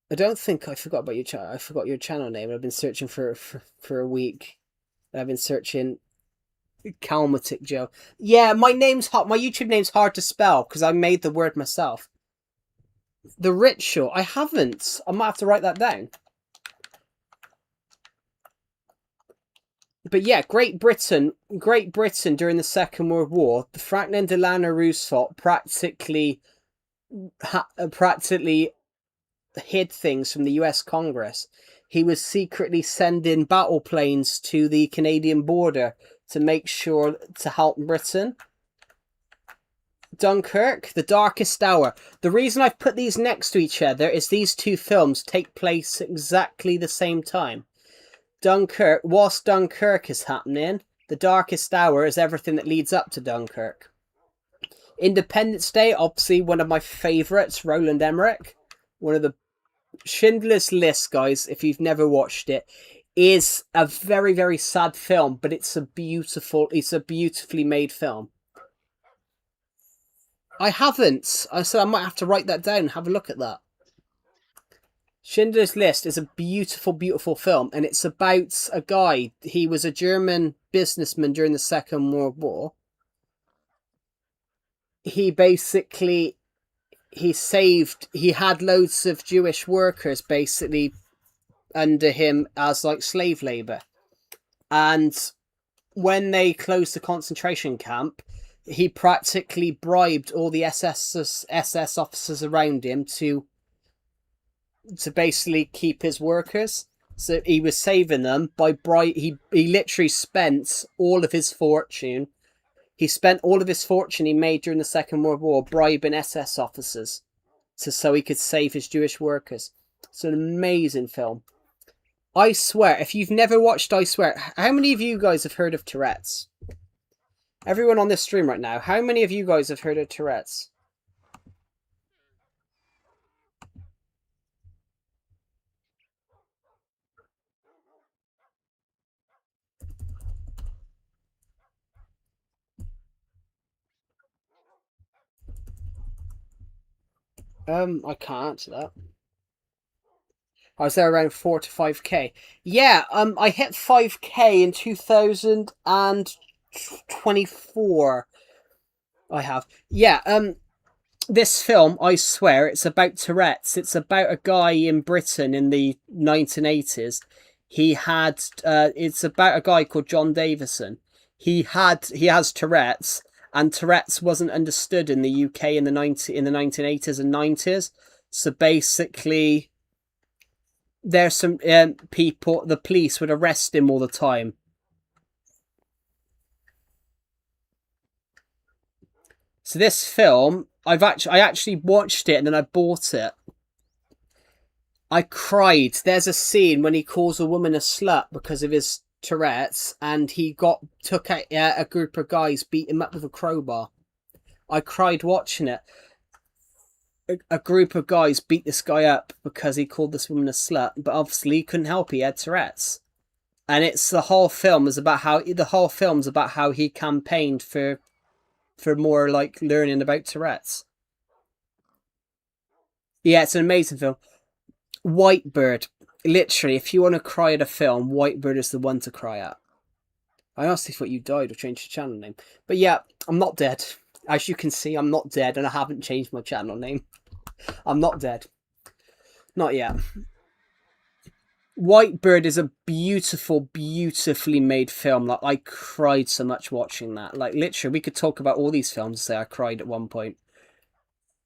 I don't think I forgot about your channel. I forgot your channel name. I've been searching for a week. I've been searching Calmatic Joe. Yeah, my name's hard. My YouTube name's hard to spell because I made the word myself. The Ritual. I haven't. I might have to write that down. But yeah, Great Britain during the Second World War, the Franklin Delano Roosevelt practically hid things from the US Congress. He was secretly sending battle planes to the Canadian border to make sure to help Britain. Dunkirk, The Darkest Hour. The reason I've put these next to each other is these two films take place exactly the same time. Whilst Dunkirk is happening, The Darkest Hour is everything that leads up to Dunkirk. Independence Day, obviously one of my favourites, Roland Emmerich. One of the Schindler's List, guys, if you've never watched it, is a very, very sad film, but it's a beautifully made film. I haven't. So I might have to write that down and have a look at that. Schindler's List is a beautiful, beautiful film, and it's about a guy. He was a German businessman during the Second World War. He basically he had loads of Jewish workers basically under him as like slave labor, and when they closed the concentration camp, he practically bribed all the SS officers around him to basically keep his workers. So he was saving them by he literally spent all of his fortune. He spent all of his fortune he made during the Second World War bribing SS officers so he could save his Jewish workers. It's an amazing film. I swear, if you've never watched I Swear, how many of you guys have heard of Tourette's? Everyone on this stream right now, how many of you guys have heard of Tourette's? I can't answer that. I was there around 4 to 5K. Yeah, I hit 5K in 2024. I have. Yeah, this film, I swear, it's about Tourette's. It's about a guy in Britain in the 1980s. It's about a guy called John Davison. He has Tourette's, and Tourette's wasn't understood in the UK in the 1980s and 90s. So basically, there's some people. The police would arrest him all the time. So this film, I actually watched it and then I bought it. I cried. There's a scene when he calls a woman a slut because of his Tourette's, and he took a group of guys, beat him up with a crowbar. I cried watching it. A group of guys beat this guy up because he called this woman a slut, but obviously he couldn't help it. He had Tourette's, and it's the whole film's about how he campaigned for more like learning about Tourette's. Yeah, it's an amazing film. Whitebird. Literally, if you want to cry at a film, Whitebird is the one to cry at. I honestly thought you died or changed your channel name. But yeah, I'm not dead. As you can see, I'm not dead and I haven't changed my channel name. I'm not dead. Not yet. Whitebird is a beautiful, beautifully made film. Like, I cried so much watching that. Like, literally, we could talk about all these films and say I cried at one point.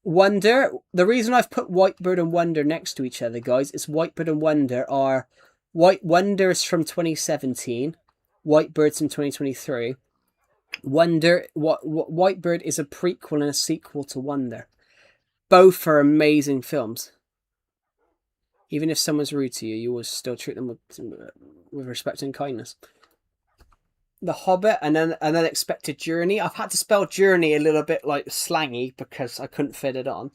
Wonder. The reason I've put Whitebird and Wonder next to each other, guys, is Whitebird and Wonder are Wonder's from 2017, Whitebird's from 2023. Whitebird is a prequel and a sequel to Wonder. Both are amazing films. Even if someone's rude to you, you will still treat them with respect and kindness. The Hobbit and then An Unexpected Journey. I've had to spell journey a little bit like slangy because I couldn't fit it on.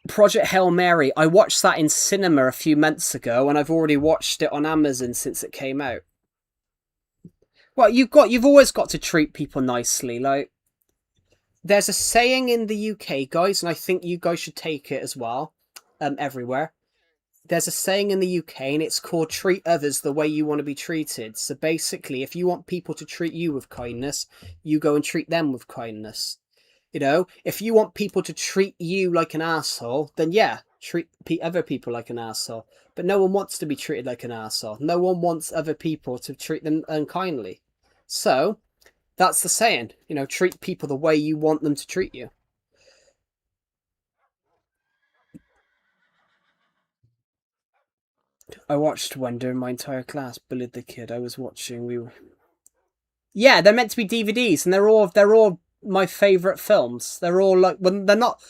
Project Hail Mary. I watched that in cinema a few months ago, and I've already watched it on Amazon since it came out. Well, you've always got to treat people nicely. Like, there's a saying in the UK, guys, and I think you guys should take it as well. Everywhere. There's a saying in the UK, and it's called treat others the way you want to be treated. So basically, if you want people to treat you with kindness, you go and treat them with kindness. You know, if you want people to treat you like an asshole, then yeah, treat other people like an asshole. But no one wants to be treated like an asshole. No one wants other people to treat them unkindly. So that's the saying. You know, treat people the way you want them to treat you. I watched Wonder, my entire class bullied the kid I was watching. Yeah, they're meant to be DVDs, and they're all my favorite films. They're all like when they're not.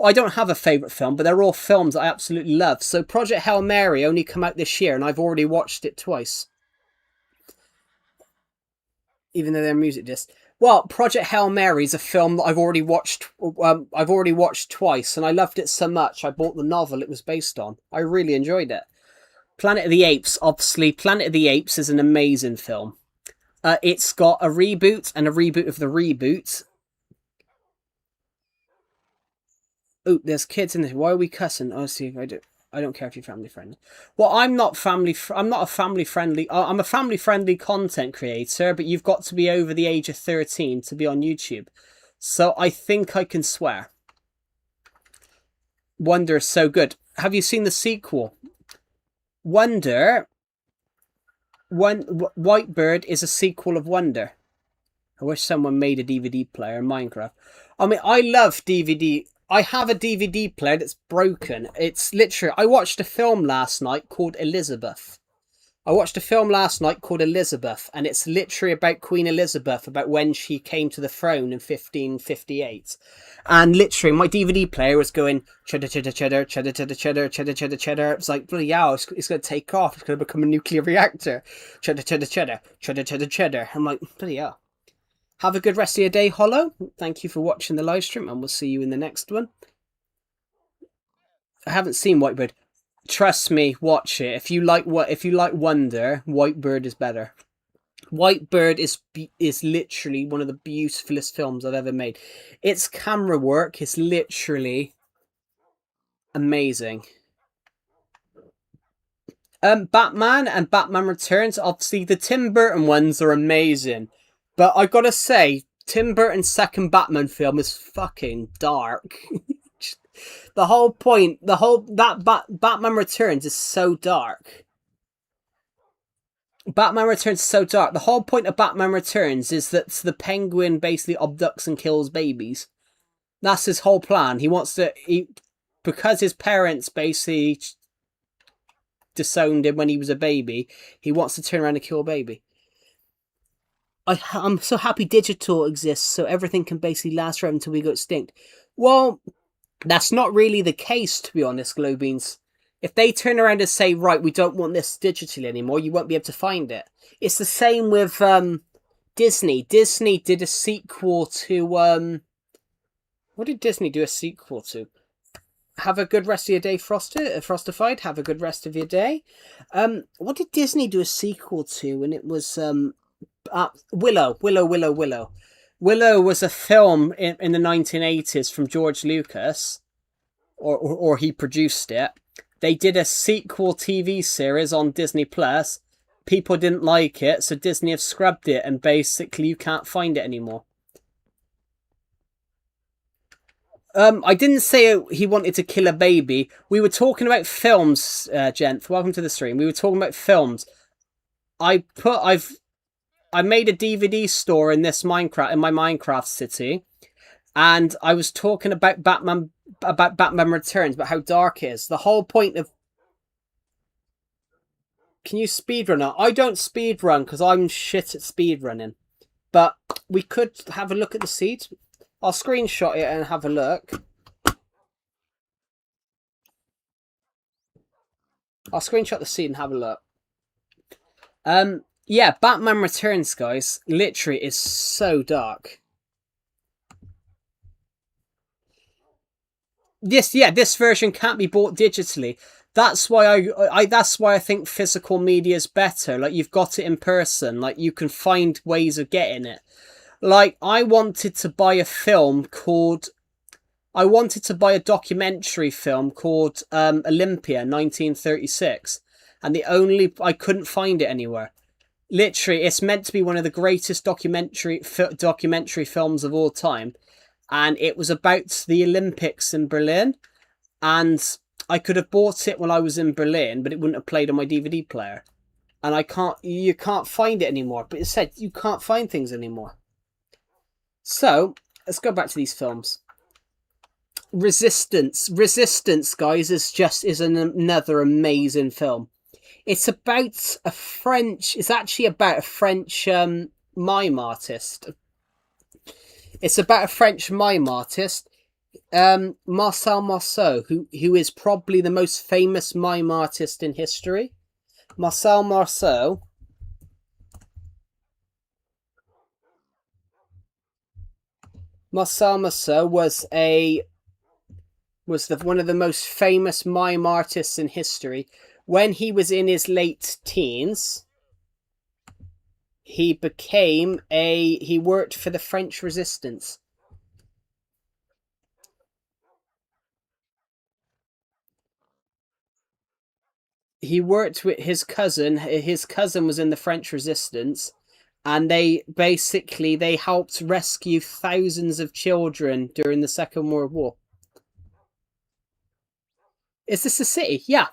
I don't have a favorite film, but they're all films I absolutely love. So Project Hail Mary only come out this year, and I've already watched it twice, even though they're music discs. Well, Project Hail Mary is a film that I've already watched. I've already watched twice, and I loved it so much. I bought the novel it was based on. I really enjoyed it. Planet of the Apes, obviously, Planet of the Apes is an amazing film. It's got a reboot and a reboot of the reboot. Oh, there's kids in this. Why are we cussing? Honestly, I don't care if you're family friendly. Well, I'm not family. I'm not a family friendly. I'm a family friendly content creator, but you've got to be over the age of 13 to be on YouTube. So I think I can swear. Wonder is so good. Have you seen the sequel? Wonder. Whitebird is a sequel of Wonder. I wish someone made a DVD player in Minecraft. I mean, I love DVD. I have a DVD player that's broken. It's literally. I watched a film last night called Elizabeth. And it's literally about Queen Elizabeth, about when she came to the throne in 1558. And literally, my DVD player was going cheddar, cheddar, cheddar, cheddar, cheddar, cheddar, cheddar, cheddar, cheddar. It's like, bloody hell, it's going to take off. It's going to become a nuclear reactor. Cheddar, cheddar, cheddar, cheddar, cheddar, cheddar. I'm like, bloody hell. Have a good rest of your day, Hollow. Thank you for watching the live stream, and we'll see you in the next one. I haven't seen Whitebird. Trust me, watch it. If you like Wonder, Whitebird is better. White Bird is literally one of the beautifulest films I've ever made. Its camera work is literally amazing. Batman and Batman Returns, obviously the Tim Burton ones are amazing. But I gotta say, Tim Burton's second Batman film is fucking dark. The whole point, Batman Returns is so dark. Batman Returns is so dark. The whole point of Batman Returns is that the Penguin basically abducts and kills babies. That's his whole plan. He wants to, because his parents basically disowned him when he was a baby, he wants to turn around and kill a baby. I'm so happy digital exists, so everything can basically last forever until we go extinct. Well, that's not really the case, to be honest, Glowbeans. If they turn around and say, right, we don't want this digitally anymore, you won't be able to find it. It's the same with Disney. Disney did a sequel to... what did Disney do a sequel to? Have a good rest of your day, Frostified. Have a good rest of your day. What did Disney do a sequel to? And it was Willow. Willow was a film in the 1980s from George Lucas, or he produced it. They did a sequel TV series on Disney Plus. People didn't like it, so Disney have scrubbed it, and basically you can't find it anymore. I didn't say he wanted to kill a baby. We were talking about films, Jenth. Welcome to the stream. We were talking about films. I made a DVD store in my Minecraft city, and I was talking about Batman Returns, but how dark it is. The whole point of... Can you speedrun it? I don't speedrun because I'm shit at speedrunning. But we could have a look at the seed. I'll screenshot it and have a look. I'll screenshot the seed and have a look. Yeah, Batman Returns, guys, literally is so dark. This version can't be bought digitally. That's why I think physical media is better. Like, you've got it in person. Like, you can find ways of getting it. Like, I wanted to buy a documentary film called Olympia 1936, and I couldn't find it anywhere. Literally, it's meant to be one of the greatest documentary films of all time, and it was about the Olympics in Berlin, and I could have bought it when I was in Berlin, but it wouldn't have played on my DVD player, and you can't find it anymore. But it said you can't find things anymore. So let's go back to these films. Resistance, guys, is another amazing film. It's about a French... It's actually about a French mime artist. It's about a French mime artist, Marcel Marceau, who is probably the most famous mime artist in history. Marcel Marceau. Marcel Marceau was one of the most famous mime artists in history. When he was in his late teens, he worked for the French Resistance. He worked with his cousin. His cousin was in the French Resistance, and they helped rescue thousands of children during the Second World War. Is this a city? Yeah.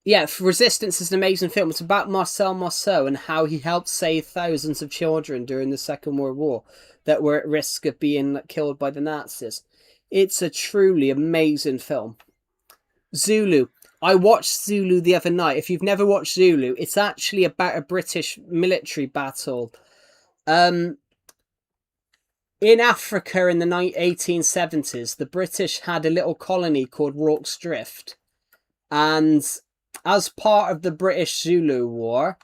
Yeah, Resistance is an amazing film. It's about Marcel Marceau and how he helped save thousands of children during the Second World War that were at risk of being killed by the Nazis. It's a truly amazing film. Zulu. I watched Zulu the other night. If you've never watched Zulu, it's actually about a British military battle. In Africa in the 1870s, the British had a little colony called Rorke's Drift. And as part of the British Zulu War,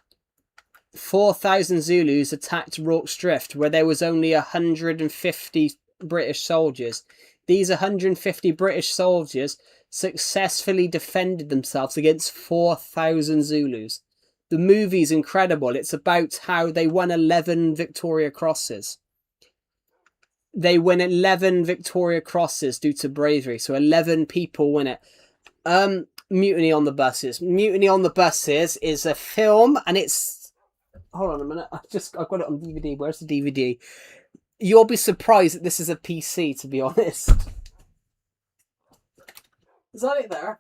4,000 Zulus attacked Rorke's Drift, where there was only 150 British soldiers. These 150 British soldiers successfully defended themselves against 4,000 Zulus. The movie's incredible. It's about how they won 11 Victoria Crosses. They win 11 Victoria Crosses due to bravery. So 11 people win it. Mutiny on the Buses. Mutiny on the Buses is a film, and it's... Hold on a minute. I've got it on DVD. Where's the DVD? You'll be surprised that this is a PC, to be honest. Is that it there?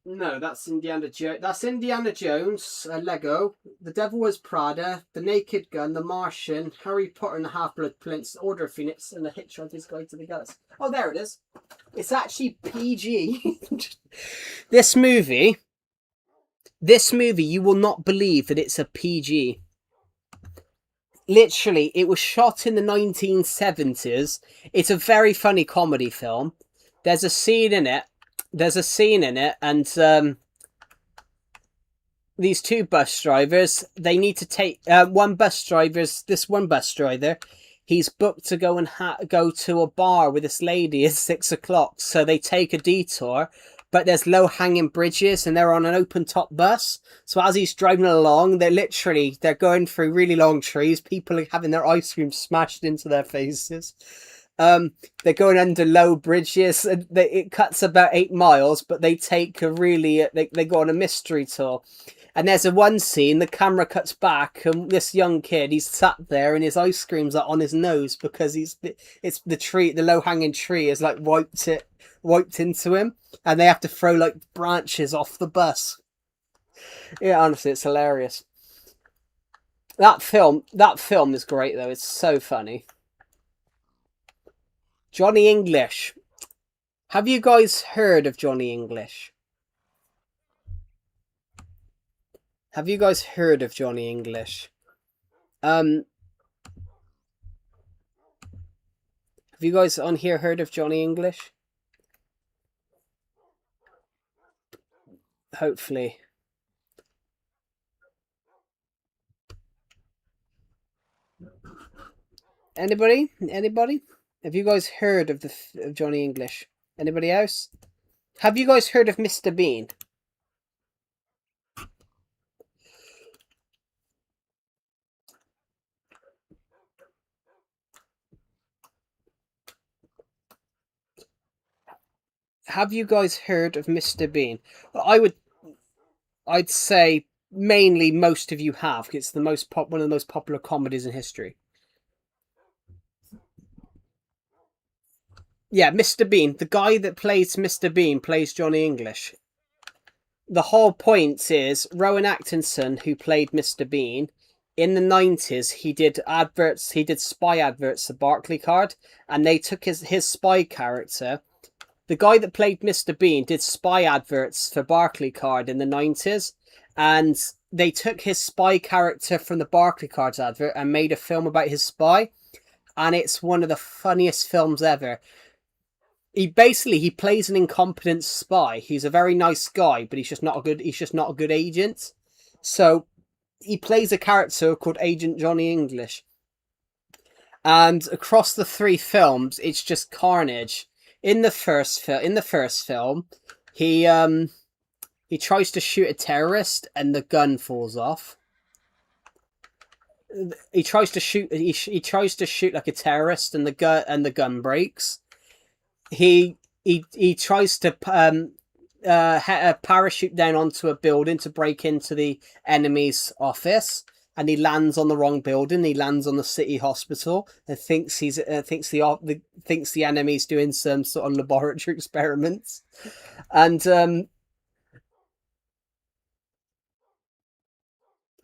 No, that's Indiana Jones. That's Indiana Jones, Lego, The Devil Wears Prada, The Naked Gun, The Martian, Harry Potter and the Half-Blood Prince, Order of Phoenix, and The Hitchhiker's Guide to the Galaxy. Oh, there it is. It's actually PG. This movie, you will not believe that it's a PG. Literally, it was shot in the 1970s. It's a very funny comedy film. There's a scene in it, and these two bus drivers, they need to take one bus driver, he's booked to go and go to a bar with this lady at 6 o'clock, so they take a detour, but there's low-hanging bridges and they're on an open-top bus. So as he's driving along, they're going through really long trees. People are having their ice cream smashed into their faces. They're going under low bridges. It cuts about 8 miles, but they take they go on a mystery tour. And there's one scene, the camera cuts back, and this young kid, he's sat there, and his ice cream's like on his nose because the low-hanging tree is like wiped into him, and they have to throw like branches off the bus. Yeah, honestly, it's hilarious. That film is great though. It's so funny. Johnny English. Have you guys heard of Johnny English? Have you guys heard of Johnny English? Have you guys on here heard of Johnny English? Hopefully. Anybody? Have you guys heard of of Johnny English? Anybody else? Have you guys heard of Mr. Bean? Have you guys heard of Mr. Bean? I'd say mainly most of you have. It's one of the most popular comedies in history. Yeah, Mr. Bean. The guy that plays Mr. Bean plays Johnny English. The whole point is Rowan Atkinson, who played Mr. Bean, in the 90s, he did spy adverts for Barclaycard, and they took his spy character. The guy that played Mr. Bean did spy adverts for Barclaycard in the 90s, and they took his spy character from the Barclaycard advert and made a film about his spy, and it's one of the funniest films ever. He plays an incompetent spy. He's a very nice guy, but he's just not a good agent. So he plays a character called Agent Johnny English. And across the 3 films, it's just carnage. In the first film, he tries to shoot a terrorist and the gun falls off. He tries to shoot like a terrorist and the gun breaks. He tries to parachute down onto a building to break into the enemy's office, and he lands on the wrong building. He lands on the city hospital and thinks the enemy's doing some sort of laboratory experiments, and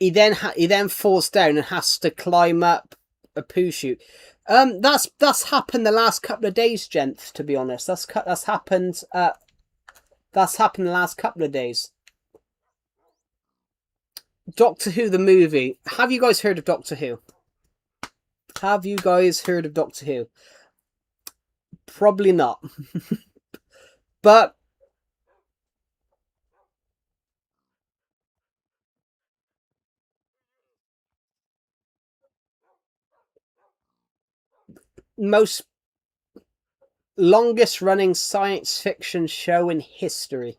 he then falls down and has to climb up a poo chute. That's happened the last couple of days, gents. To be honest, that's happened. That's happened the last couple of days. Doctor Who the movie. Have you guys heard of Doctor Who? Have you guys heard of Doctor Who? Probably not. But most longest running science fiction show in history.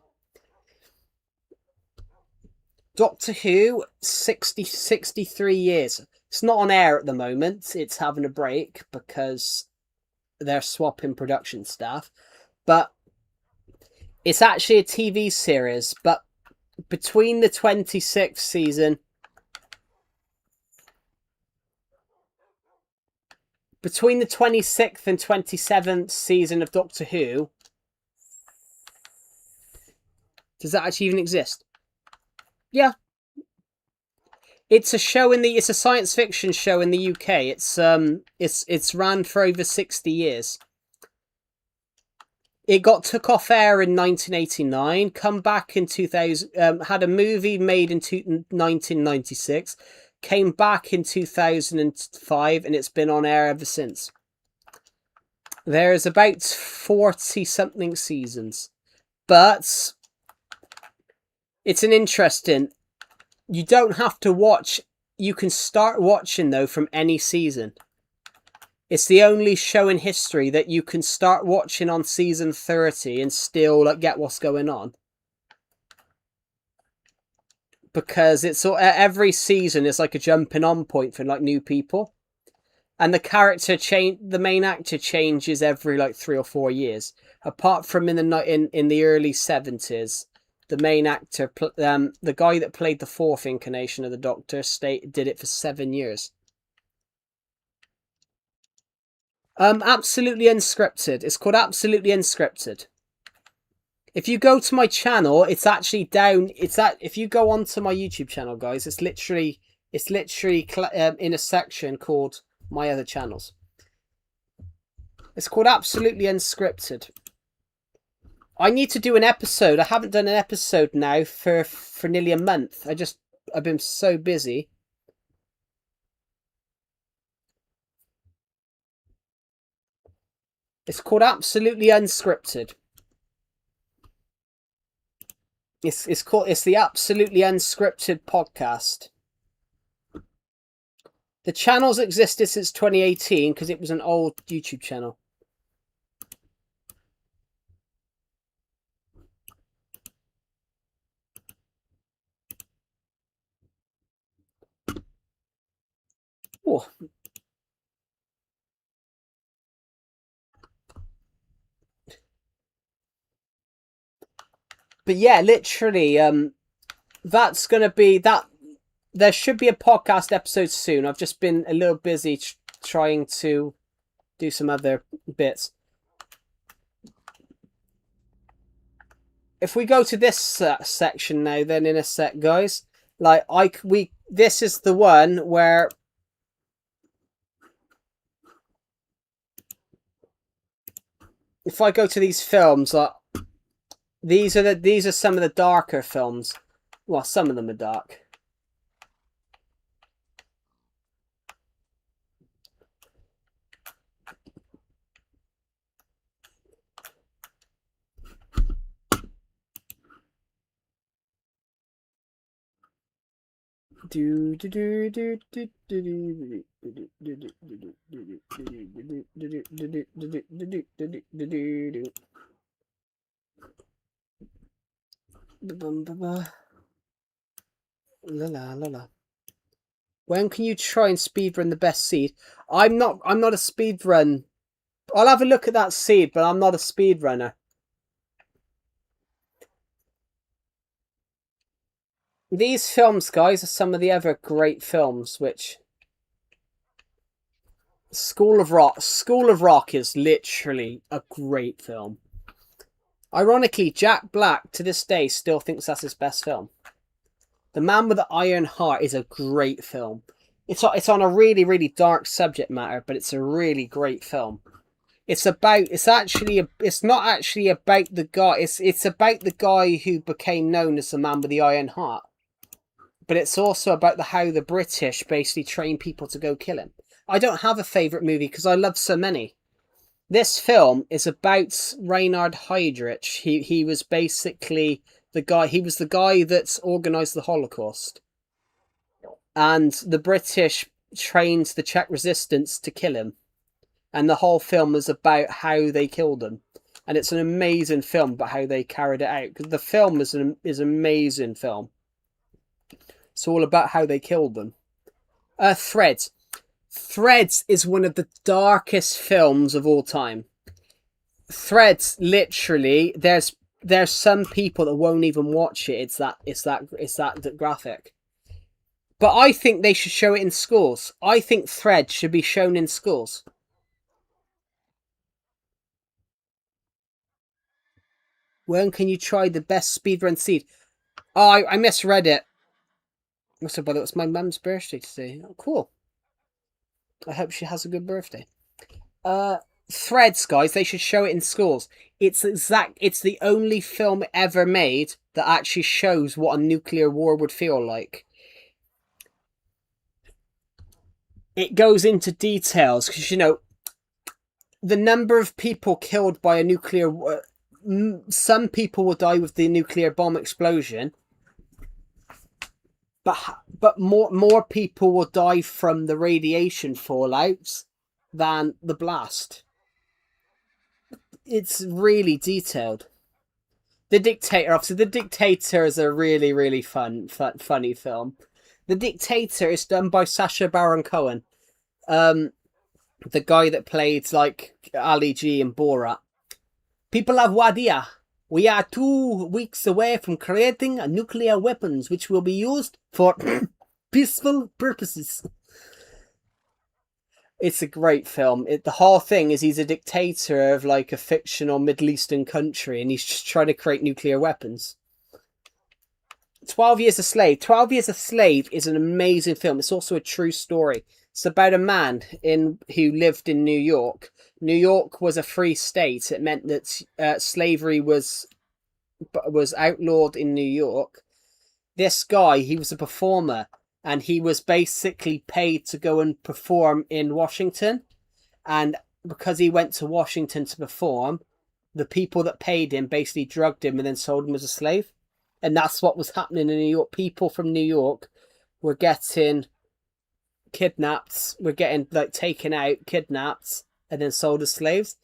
Doctor Who, 63 years. It's not on air at the moment. It's having a break because they're swapping production staff. But it's actually a TV series. But between the 26th season, between the 26th and 27th season of Doctor Who, does that actually even exist? Yeah. It's a show it's a science fiction show in the UK. It's ran for over 60 years. It took off air in 1989, come back in 2000, had a movie made in 1996, came back in 2005, and it's been on air ever since. There's about 40 something seasons, but it's an interesting. You don't have to watch. You can start watching though from any season. It's the only show in history that you can start watching on season 30 and still get what's going on. Because it's every season is like a jumping on point for new people. And the main actor changes every 3 or 4 years. Apart from in the early 70s, the main actor, the guy that played the fourth incarnation of the Doctor, did it for 7 years. Absolutely unscripted. It's called Absolutely Unscripted. If you go to my channel, it's actually down. If you go onto my YouTube channel, guys, it's literally in a section called My Other Channels. It's called Absolutely Unscripted. I need to do an episode. I haven't done an episode now for nearly a month. I've been so busy. It's called Absolutely Unscripted. It's the Absolutely Unscripted podcast. The channel's existed since 2018 because it was an old YouTube channel. Oh. But yeah, literally, that's going to be that. There should be a podcast episode soon. I've just been a little busy trying to do some other bits. If we go to this section now, then in a sec, guys, this is the one where if I go to these films, these are some of the darker films. Well, some of them are dark. When can you try and speedrun the best seed? I'm not a speedrun. I'll have a look at that seed, but I'm not a speedrunner. These films, guys, are some of the other great films, which School of Rock is literally a great film. Ironically, Jack Black to this day still thinks that's his best film. The Man with the Iron Heart is a great film. It's on a really, really dark subject matter, but it's a really great film. It's not actually about the guy. It's about the guy who became known as the Man with the Iron Heart. But it's also about how the British basically train people to go kill him. I don't have a favourite movie because I love so many. This film is about Reinhard Heydrich. He was basically the guy. He was the guy that organised the Holocaust, and the British trained the Czech resistance to kill him. And the whole film is about how they killed him, and it's an amazing film about how they carried it out. Because the film is an amazing film. It's all about how they killed them. Threads. Threads is one of the darkest films of all time. Threads, literally, there's some people that won't even watch it. It's that graphic. But I think they should show it in schools. I think Threads should be shown in schools. When can you try the best speedrun seed? Oh, I misread it. Must have, but it was my mum's birthday today. Oh, cool. I hope she has a good birthday. Threads, guys, they should show it in schools. It's the only film ever made that actually shows what a nuclear war would feel like. It goes into details because, you know, the number of people killed by a nuclear war. Some people will die with the nuclear bomb explosion, but more people will die from the radiation fallouts than the blast. It's really detailed. The Dictator, obviously, The Dictator is a really, really funny film. The Dictator is done by Sacha Baron Cohen, the guy that played like Ali G in Borat. People of Wadia, we are 2 weeks away from creating a nuclear weapons which will be used for peaceful purposes. It's a great film. The whole thing is he's a dictator of like a fictional Middle Eastern country and he's just trying to create nuclear weapons. 12 Years a Slave. 12 Years a Slave is an amazing film. It's also a true story. It's about a man who lived in New York. New York was a free state. It meant that slavery was outlawed in New York. This guy, he was a performer, and he was basically paid to go and perform in Washington. And because he went to Washington to perform, the people that paid him basically drugged him and then sold him as a slave. And that's what was happening in New York. People from New York were getting kidnapped, were getting like taken out, kidnapped, and then sold as slaves.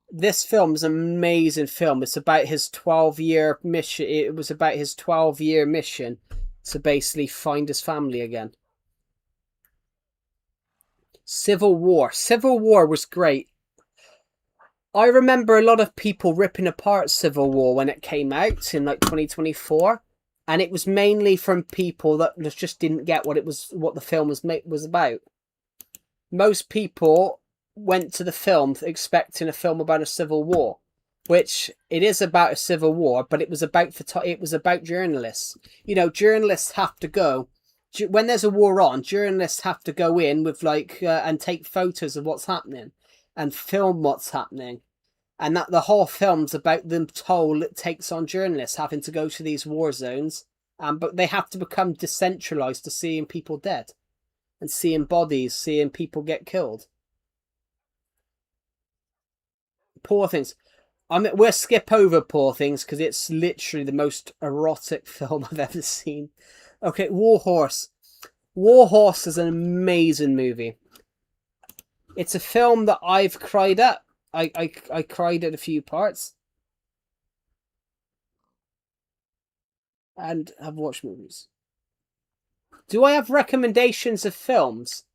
This film is an amazing film. It's about his 12-year mission. It was about his 12-year mission to basically find his family again. Civil War. Civil War was great. I remember a lot of people ripping apart Civil War when it came out in like 2024, and it was mainly from people that just didn't get what the film was about. Most people went to the film expecting a film about a civil war, which it is about a civil war, but it was about journalists. You know, journalists have to go when there's a war on. Journalists have to go in with and take photos of what's happening and film what's happening. And that the whole film's about the toll it takes on journalists having to go to these war zones, but they have to become decentralized to seeing people dead and seeing bodies, seeing people get killed. Poor Things. We'll skip over Poor Things because it's literally the most erotic film I've ever seen. Okay, War Horse. War Horse is an amazing movie. It's a film that I've cried at. I cried at a few parts. And have watched movies. Do I have recommendations of films?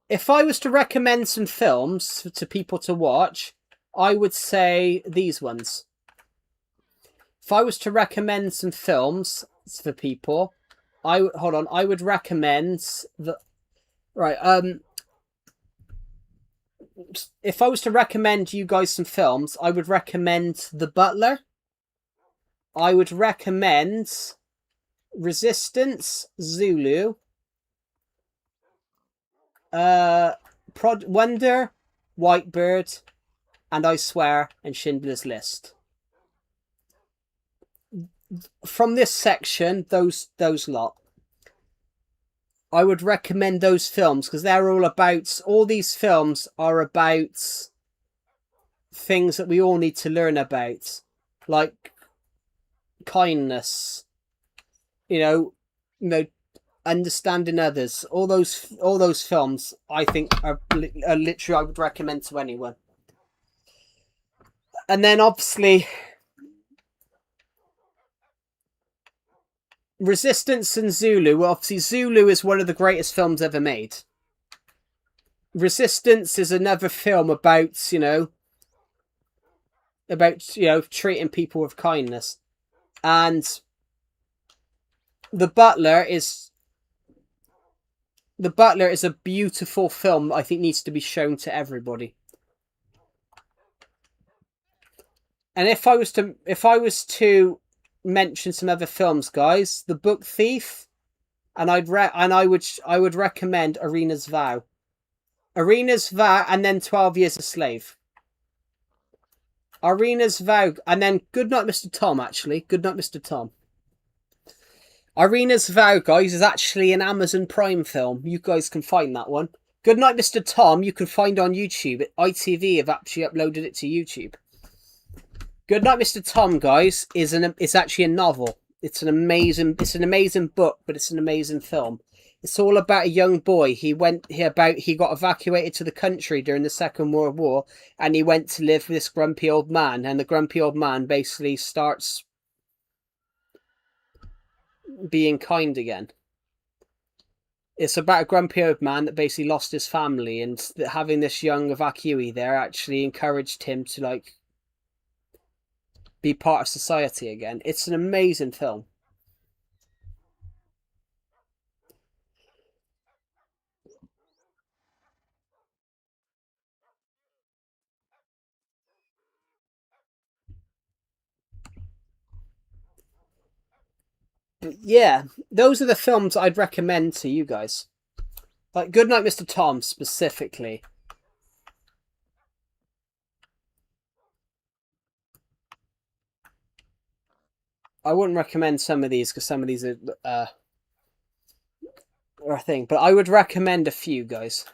If I was to recommend some films to people to watch, I would say these ones. If I was to recommend some films for people, I would recommend the if I was to recommend you guys some films, I would recommend The Butler. I would recommend Resistance, Zulu, Wonder, Whitebird, and I Swear, and Schindler's List. From this section, those lot. I would recommend those films because all these films are about things that we all need to learn about, like kindness, you know, understanding others. All those films, I think, are literally I would recommend to anyone. And then obviously, Resistance and Zulu. Well, obviously, Zulu is one of the greatest films ever made. Resistance is another film about, treating people with kindness. And The Butler is a beautiful film. I think needs to be shown to everybody. And if I was to mention some other films, guys, The Book Thief, and I would recommend Arena's Vow. Arena's Vow, and then 12 Years a Slave. Arena's Vow, and then Goodnight Mr. Tom, actually. Goodnight Mr. Tom. Arena's Vow, guys, is actually an Amazon Prime film. You guys can find that one. Goodnight Mr. Tom, you can find on YouTube. ITV have actually uploaded it to YouTube. Goodnight Mr. Tom, guys, is actually a novel. It's an amazing book, but it's an amazing film. It's all about a young boy. He got evacuated to the country during the Second World War, and he went to live with this grumpy old man, and the grumpy old man basically starts being kind again. It's about a grumpy old man that basically lost his family, and having this young evacuee there actually encouraged him to be part of society again. It's an amazing film. But yeah, those are the films I'd recommend to you guys. Like Goodnight Mr. Tom specifically. I wouldn't recommend some of these because some of these are a thing, but I would recommend a few, guys.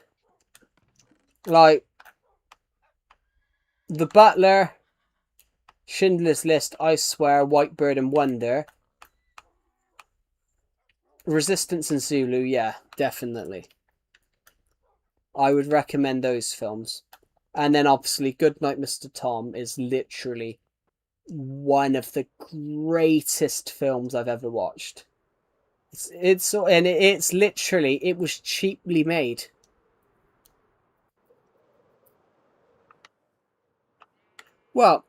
Like The Butler, Schindler's List, I Swear, Whitebird and Wonder. Resistance and Zulu, yeah, definitely. I would recommend those films. And then obviously Goodnight Mr. Tom is literally one of the greatest films I've ever watched. It's literally, it was cheaply made. Well,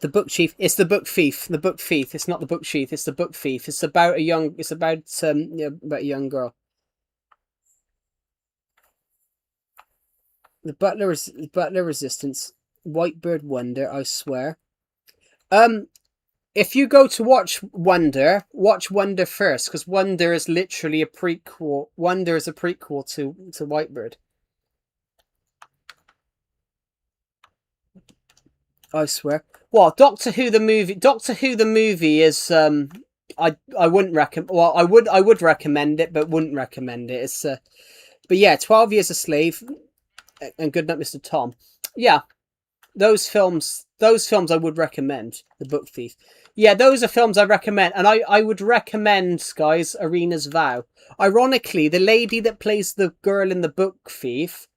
The Book Thief. It's The Book Thief. The Book Thief. It's not The Book Thief. It's The Book Thief. It's about a young girl. The Butler Resistance, Whitebird Wonder, I Swear. If you go to watch Wonder first, because Wonder is literally a prequel. Wonder is a prequel to Whitebird. I swear. Well, Doctor Who the movie is I wouldn't recommend. Well, I would recommend it, but wouldn't recommend it. It's but yeah, 12 Years a Slave and Goodnight Mr. Tom. Yeah, those films I would recommend. The Book Thief. Yeah, those are films I recommend, and I would recommend, guys, Arena's Vow. Ironically, the lady that plays the girl in The Book Thief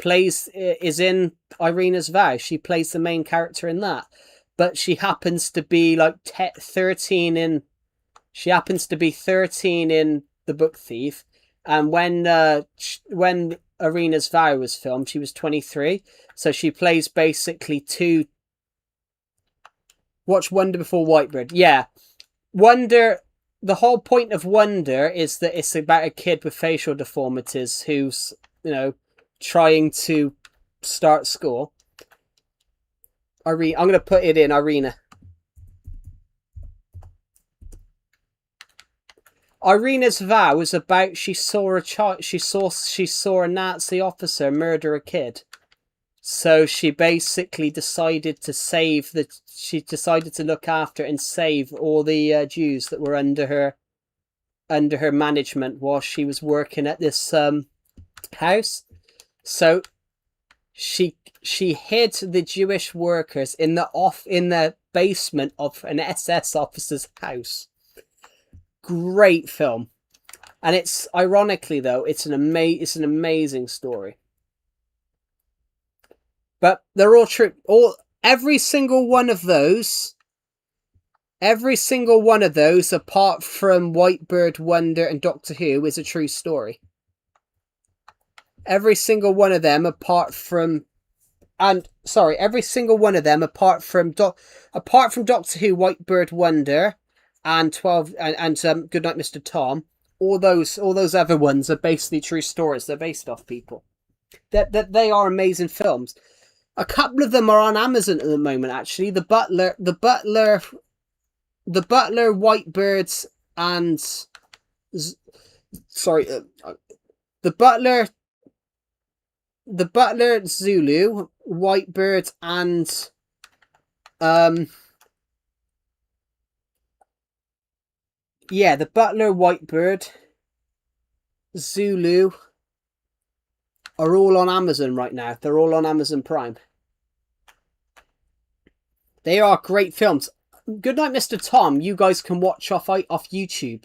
is in Arena's Vow. She plays the main character in that, but she happens to be 13 in. She happens to be 13 in The Book Thief, and when Arena's Vow was filmed, she was 23. So she plays basically two. Watch Wonder before Whitebird. Yeah, Wonder. The whole point of Wonder is that it's about a kid with facial deformities who's trying to start school. I'm going to put it in Arena. Arena's Vow is about she saw a Nazi officer murder a kid. So she basically decided to look after and save all the Jews that were under her management while she was working at this house. So she hid the Jewish workers in the basement of an SS officer's house. Great film, and it's ironically though it's an amazing story. But they're all true. Every single one of those Every single one of those, apart from Whitebird Wonder and Doctor Who, is a true story. Every single one of them, apart from every single one of them, apart from Doctor Who, Whitebird Wonder, and Goodnight, Mr. Tom. All those other ones are basically true stories. They're based off people. They are amazing films. A couple of them are on Amazon at the moment. Actually, the Butler, Whitebirds, and the Butler, Zulu, Whitebird, and the Butler, Whitebird, Zulu are all on Amazon right now. They're all on Amazon Prime. They are great films. Goodnight, Mr. Tom, you guys can watch off YouTube.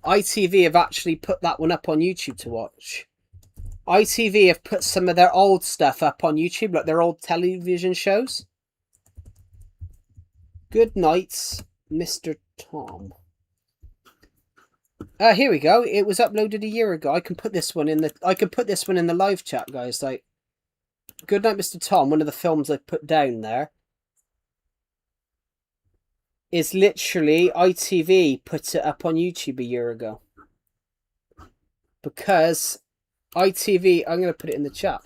ITV have actually put that one up on YouTube to watch. ITV have put some of their old stuff up on YouTube, like their old television shows. Good night, Mr. Tom. Here we go. It was uploaded a year ago. I can put this one in the live chat, guys. Like, Good night, Mr. Tom. One of the films I put down there is literally ITV put it up on YouTube a year ago. Because ITV, I'm going to put it in the chat.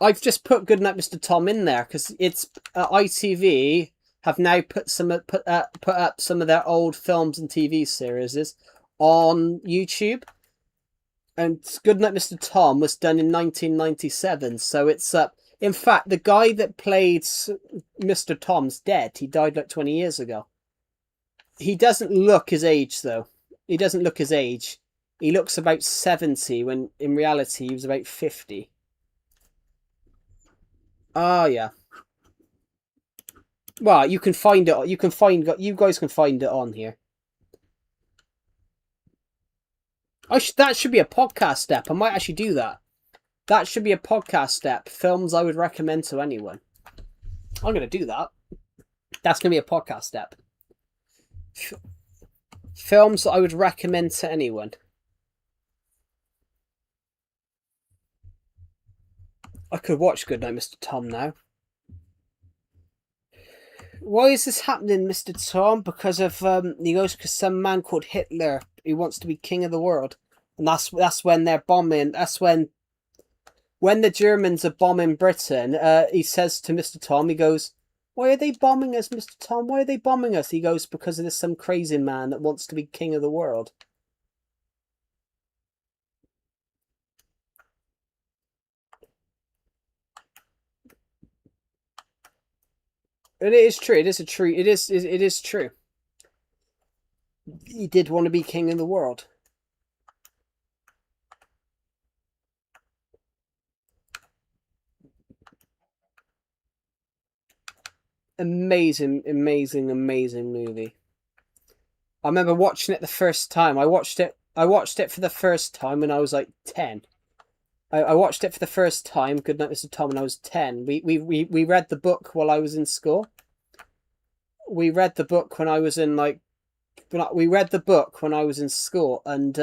I've just put Goodnight, Mr. Tom in there because it's ITV have now put up some of their old films and TV series on YouTube. And Goodnight, Mr. Tom was done in 1997, so it's in fact, the guy that played Mr. Tom's dead. He died like 20 years ago. He doesn't look his age, though. He doesn't look his age. He looks about 70 when in reality he was about 50. Oh, yeah. Well, you can find it. You guys can find it on here. That should be a podcast step. I might actually do that. That should be a podcast step. Films I would recommend to anyone. I'm going to do that. That's going to be a podcast step. Films I would recommend to anyone. I could watch Goodnight, Mr. Tom now. Why is this happening, Mr. Tom? Because of because some man called Hitler who wants to be king of the world, and that's when they're bombing. That's when the Germans are bombing Britain. He says to Mr. Tom, he goes, "Why are they bombing us, Mr. Tom? Why are they bombing us?" He goes, "Because there's some crazy man that wants to be king of the world." And it is true. It is true. He did want to be king of the world. Amazing movie. I remember watching it the first time. I watched it for the first time when I was like 10. I watched it for the first time, Goodnight, Mr. Tom, when I was 10. We read the book while I was in school. We read the book when I was in school, and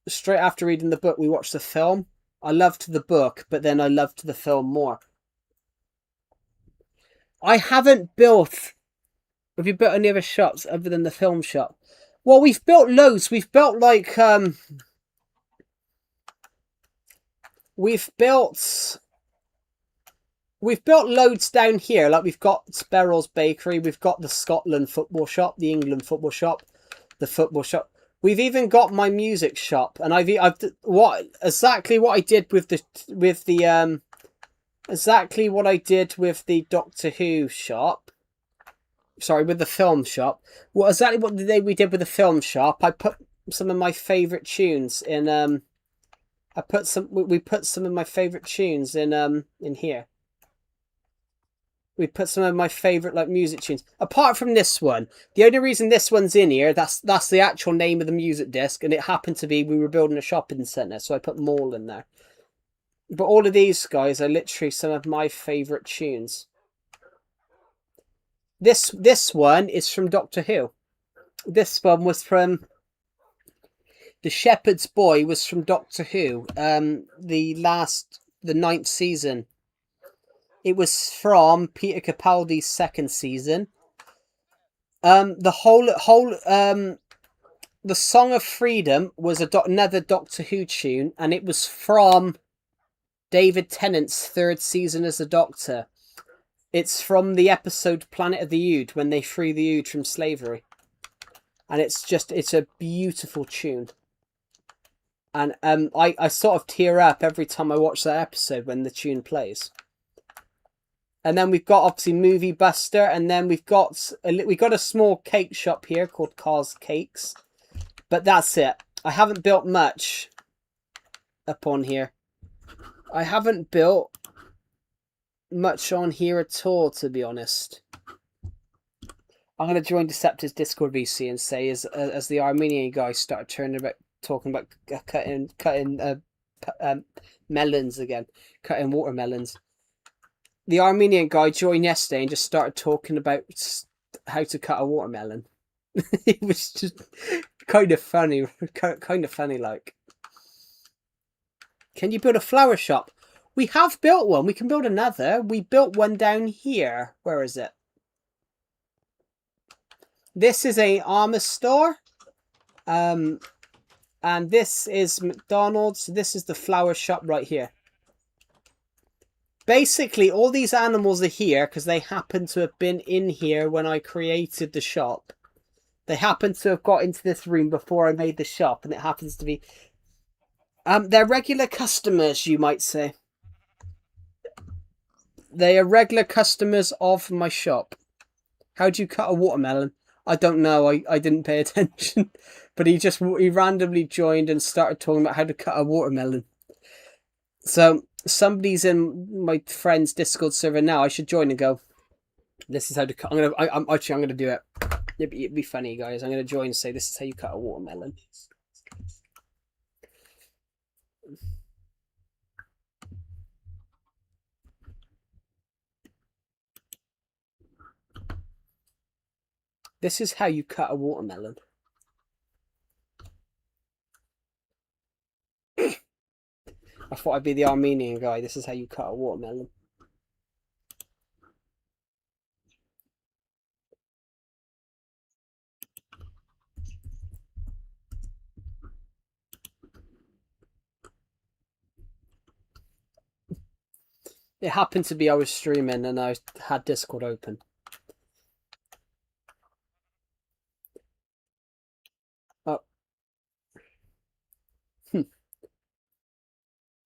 straight after reading the book, we watched the film. I loved the book, but then I loved the film more. I haven't built... Have you built any other shops other than the film shop? Well, we've built loads. We've built like... We've built loads down here. Like, we've got Sparrow's Bakery. We've got the Scotland football shop, the England football shop, the football shop. We've even got my music shop. And exactly what I did with the Doctor Who shop. Sorry, with the film shop. Well, exactly what we did with the film shop. I put some of my favourite tunes in we put some of my favourite tunes in here. We put some of my favourite like music tunes. Apart from this one. The only reason this one's in here, that's the actual name of the music disc, and it happened to be we were building a shopping centre, so I put Mall in there. But all of these guys are literally some of my favourite tunes. This one is from Doctor Who. This one was from The Shepherd's Boy was from Doctor Who. The ninth season. It was from Peter Capaldi's second season. The Song of Freedom was another Doctor Who tune, and it was from David Tennant's third season as the Doctor. It's from the episode Planet of the Ood, when they free the Ood from slavery. And it's a beautiful tune. And I sort of tear up every time I watch that episode when the tune plays. And then we've got obviously Movie Buster, and then we've got a small cake shop here called Car's Cakes. But that's it. I haven't built much up on here. I haven't built much on here at all, to be honest. I'm going to join Deceptor's Discord VC and say, as the Armenian guy started talking about cutting melons again, cutting watermelons. The Armenian guy joined yesterday and just started talking about how to cut a watermelon. It was just kind of funny, like. Can you build a flower shop? We have built one. We can build another. We built one down here. Where is it? This is a armor store. And this is McDonald's. This is the flower shop right here. Basically, all these animals are here because they happen to have been in here when I created the shop. They happen to have got into this room before I made the shop, and it happens to be... they're regular customers, you might say. They are regular customers of my shop. How do you cut a watermelon? I don't know. I didn't pay attention. But he randomly joined and started talking about how to cut a watermelon. So somebody's in my friend's Discord server now. I should join and go, this is how to cut. I'm going to do it. It'd be funny, guys. I'm going to join and say, this is how you cut a watermelon. This is how you cut a watermelon. I thought I'd be the Armenian guy. This is how you cut a watermelon. It happened to be I was streaming and I had Discord open. Oh.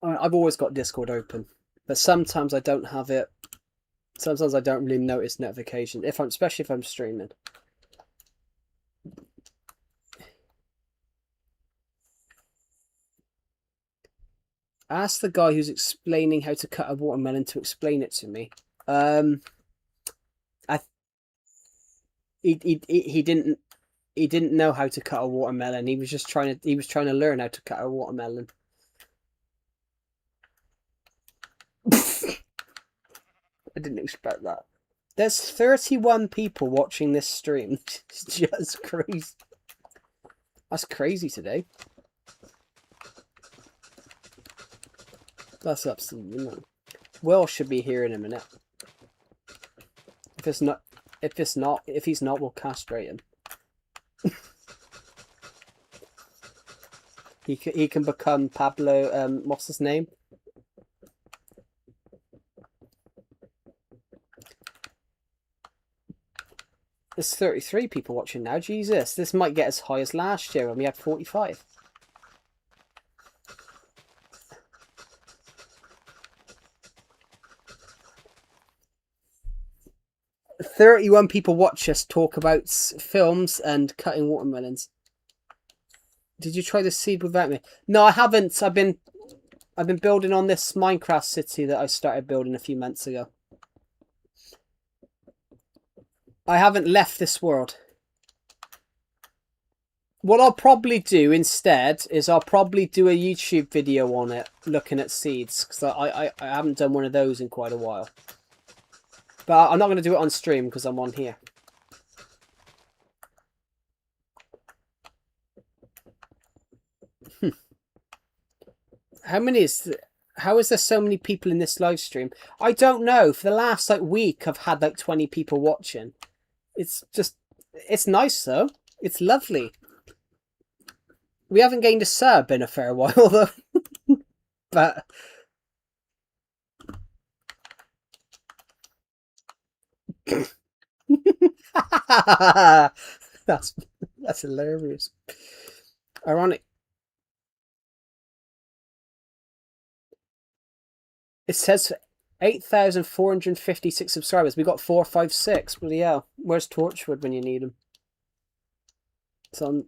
I've always got Discord open, but sometimes I don't have it. Sometimes I don't really notice notifications, especially if I'm streaming. Ask the guy who's explaining how to cut a watermelon to explain it to me. He didn't know how to cut a watermelon. He was trying to learn how to cut a watermelon. I didn't expect that. There's 31 people watching this stream. It's just crazy. That's crazy today. That's absolutely not. Will should be here in a minute. If he's not, we'll castrate him. He can become Pablo. What's his name? There's 33 people watching now. Jesus, this might get as high as last year when we had 45. "31 people watch us talk about films and cutting watermelons." Did you try the seed without me? No, I haven't. I've been building on this Minecraft city that I started building a few months ago. I haven't left this world. What I'll probably do instead is I'll probably do a YouTube video on it, looking at seeds, because I haven't done one of those in quite a while. But I'm not going to do it on stream because I'm on here. How is there so many people in this live stream? I don't know. For the last week, I've had 20 people watching. It's nice though. It's lovely. We haven't gained a sub in a fair while though. But that's hilarious. Ironic. It says 8,456 subscribers. We got 456. Bloody hell. Where's Torchwood when you need him? It's on.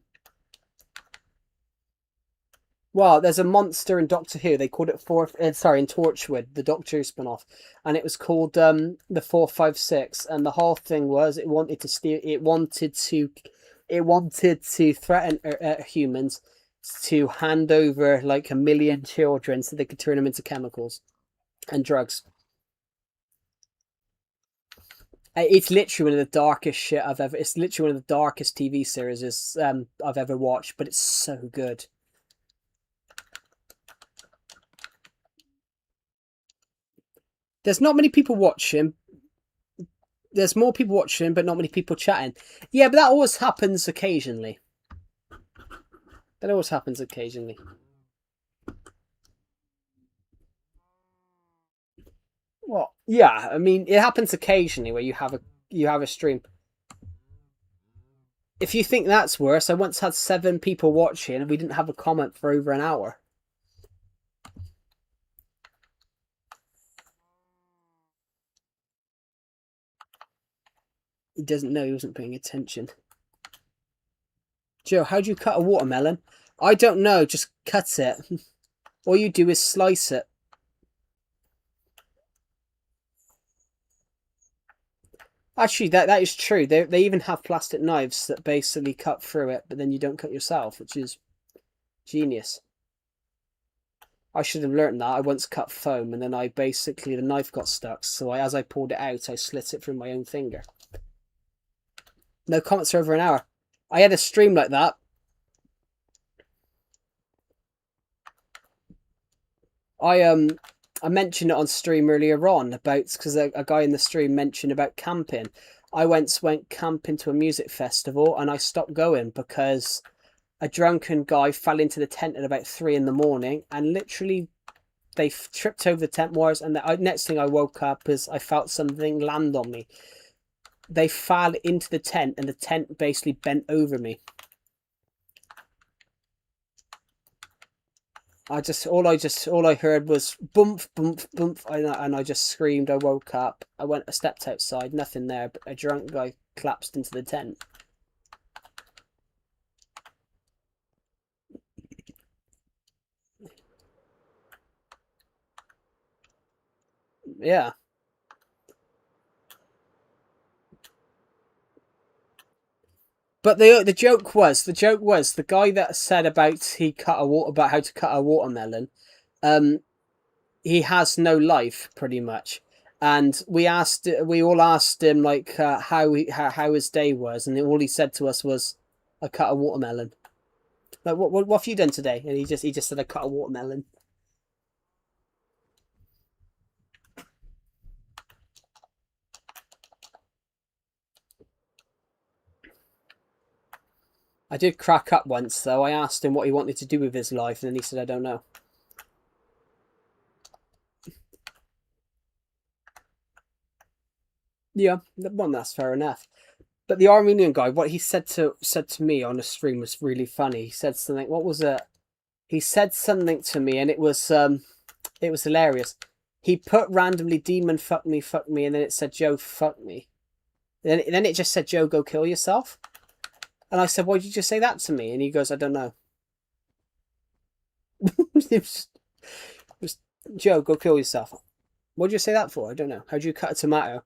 Well, there's a monster in Doctor Who. They called it in Torchwood, the Doctor Who spin-off, and it was called the 456. And the whole thing was it wanted to steal. It wanted to threaten humans to hand over 1 million children so they could turn them into chemicals and drugs. It's literally one of the darkest shit I've ever. It's literally one of the darkest TV series I've ever watched, but it's so good. There's not many people watching. There's more people watching, but not many people chatting. Yeah, but that always happens occasionally. That always happens occasionally. Well, yeah, I mean, it happens occasionally where you have a stream. If you think that's worse, I once had 7 people watching and we didn't have a comment for over an hour. He doesn't know, he wasn't paying attention. Joe, how do you cut a watermelon? I don't know, just cut it. All you do is slice it. Actually, that is true. They even have plastic knives that basically cut through it, but then you don't cut yourself, which is genius. I should have learned that. I once cut foam, and then the knife got stuck. So as I pulled it out, I slit it through my own finger. No comments for over an hour. I had a stream like that. I mentioned it on stream earlier on because a guy in the stream mentioned about camping. I once went camping to a music festival and I stopped going because a drunken guy fell into the tent at about 3 in the morning and literally they tripped over the tent wires, and the next thing I woke up is I felt something land on me. They fell into the tent and the tent basically bent over me. All I heard was bump, bump, bump, and I just screamed. I woke up. I stepped outside, nothing there, but a drunk guy collapsed into the tent. Yeah. But the joke was the guy that said about how to cut a watermelon. He has no life pretty much, and we all asked him how his day was, and all he said to us was, "I cut a watermelon." Like what have you done today? And he just said, "I cut a watermelon." I did crack up once though. I asked him what he wanted to do with his life, and then he said, "I don't know." Yeah, well, that's fair enough. But the Armenian guy, what he said to me on the stream was really funny. He said something. What was it? He said something to me, and it was hilarious. He put randomly "demon fuck me," and then it said "Joe fuck me." Then it just said "Joe, go kill yourself." And I said, "Why did you just say that to me?" And he goes, "I don't know." Just Joe, go kill yourself. What did you say that for? I don't know. How do you cut a tomato?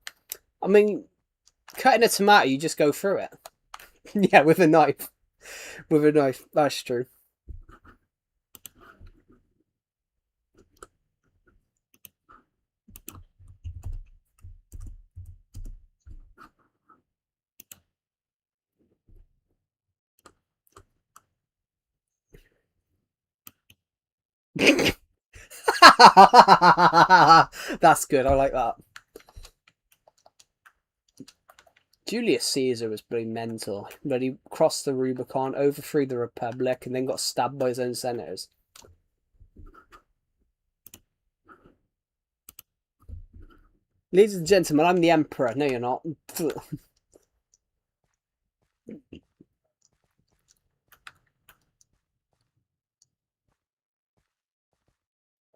I mean, cutting a tomato, you just go through it. Yeah, with a knife. with a knife. That's true. That's good. I like that. Julius Caesar was pretty mental. But he crossed the Rubicon, overthrew the Republic, and then got stabbed by his own senators. Ladies and gentlemen, I'm the Emperor. No, you're not.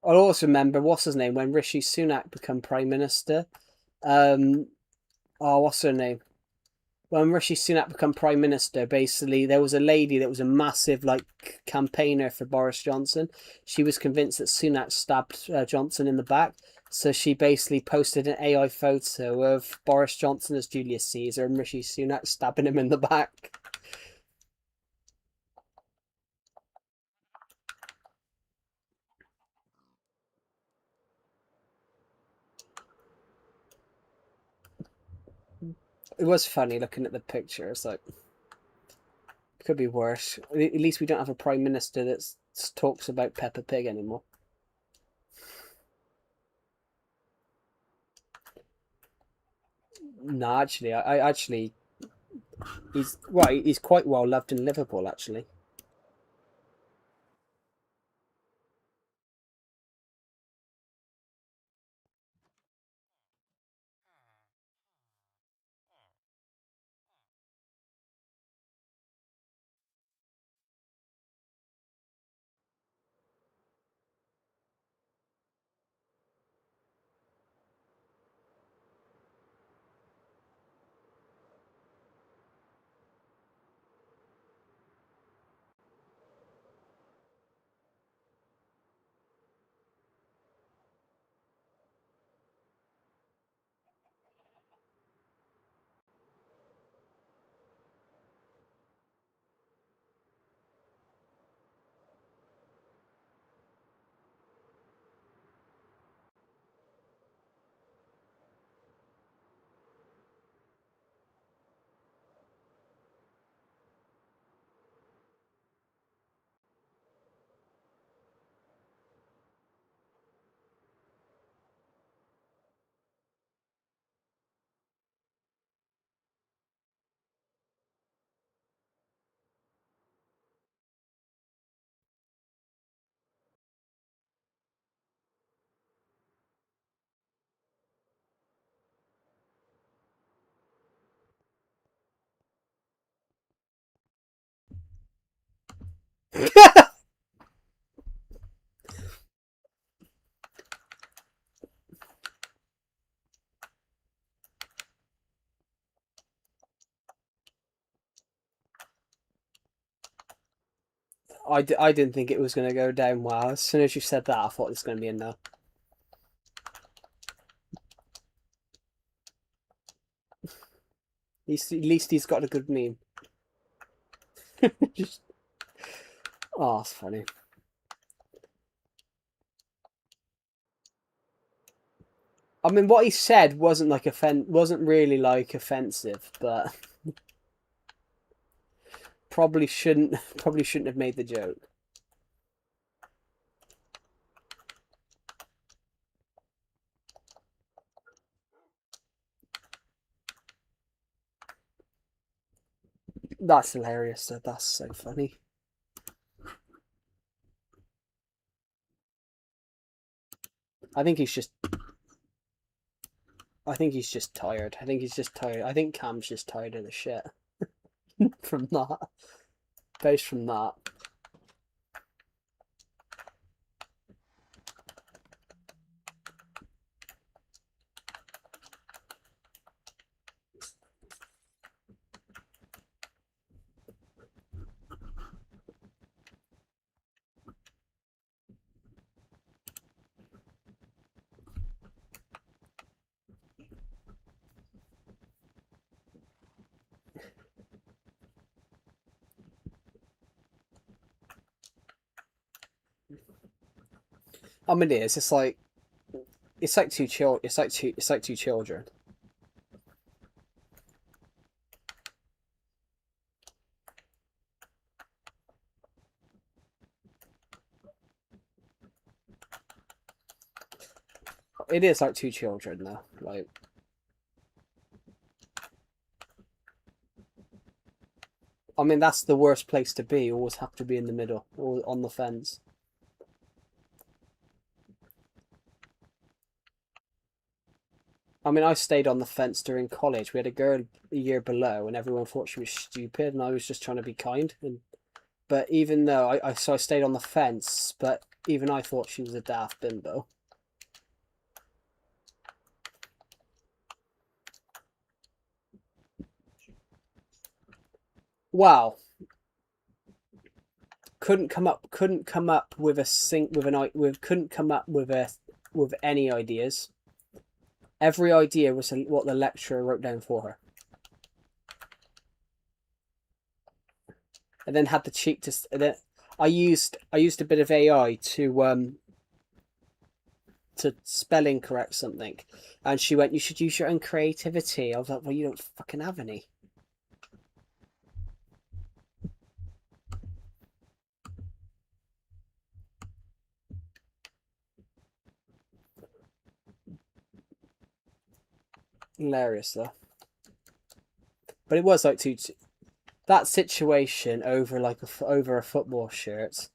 I also remember, what's his name, when Rishi Sunak became Prime Minister. Um, oh, what's her name? When Rishi Sunak became Prime Minister, basically, there was a lady that was a massive, like, campaigner for Boris Johnson. She was convinced that Sunak stabbed Johnson in the back. So she basically posted an AI photo of Boris Johnson as Julius Caesar and Rishi Sunak stabbing him in the back. It was funny looking at the picture. It's like, it could be worse. At least we don't have a Prime Minister that talks about Peppa Pig anymore. No, actually, I actually, he's quite well loved in Liverpool, actually. I didn't think it was going to go down well. As soon as you said that, I thought it was going to be a no. At least he's got a good meme. Just, oh, it's funny. I mean, what he said wasn't really like offensive, but probably shouldn't have made the joke. That's hilarious. That's so funny. I think he's just. I think he's just tired. I think he's just tired. I think Cam's just tired of the shit from that. Based from that. I mean, it is. It's like two children. It is like two children though. Like, I mean, that's the worst place to be. You always have to be in the middle or on the fence. I mean, I stayed on the fence during college. We had a girl a year below, and everyone thought she was stupid, and I was just trying to be kind. But even though I stayed on the fence, but even I thought she was a daft bimbo. Wow, couldn't come up with a sync with an with couldn't come up with any ideas. Every idea was what the lecturer wrote down for her, and then had the cheek to. Then I used a bit of AI to spelling correct something, and she went, "You should use your own creativity." I was like, "Well, you don't fucking have any." Hilarious though, but it was like that situation over over a football shirt.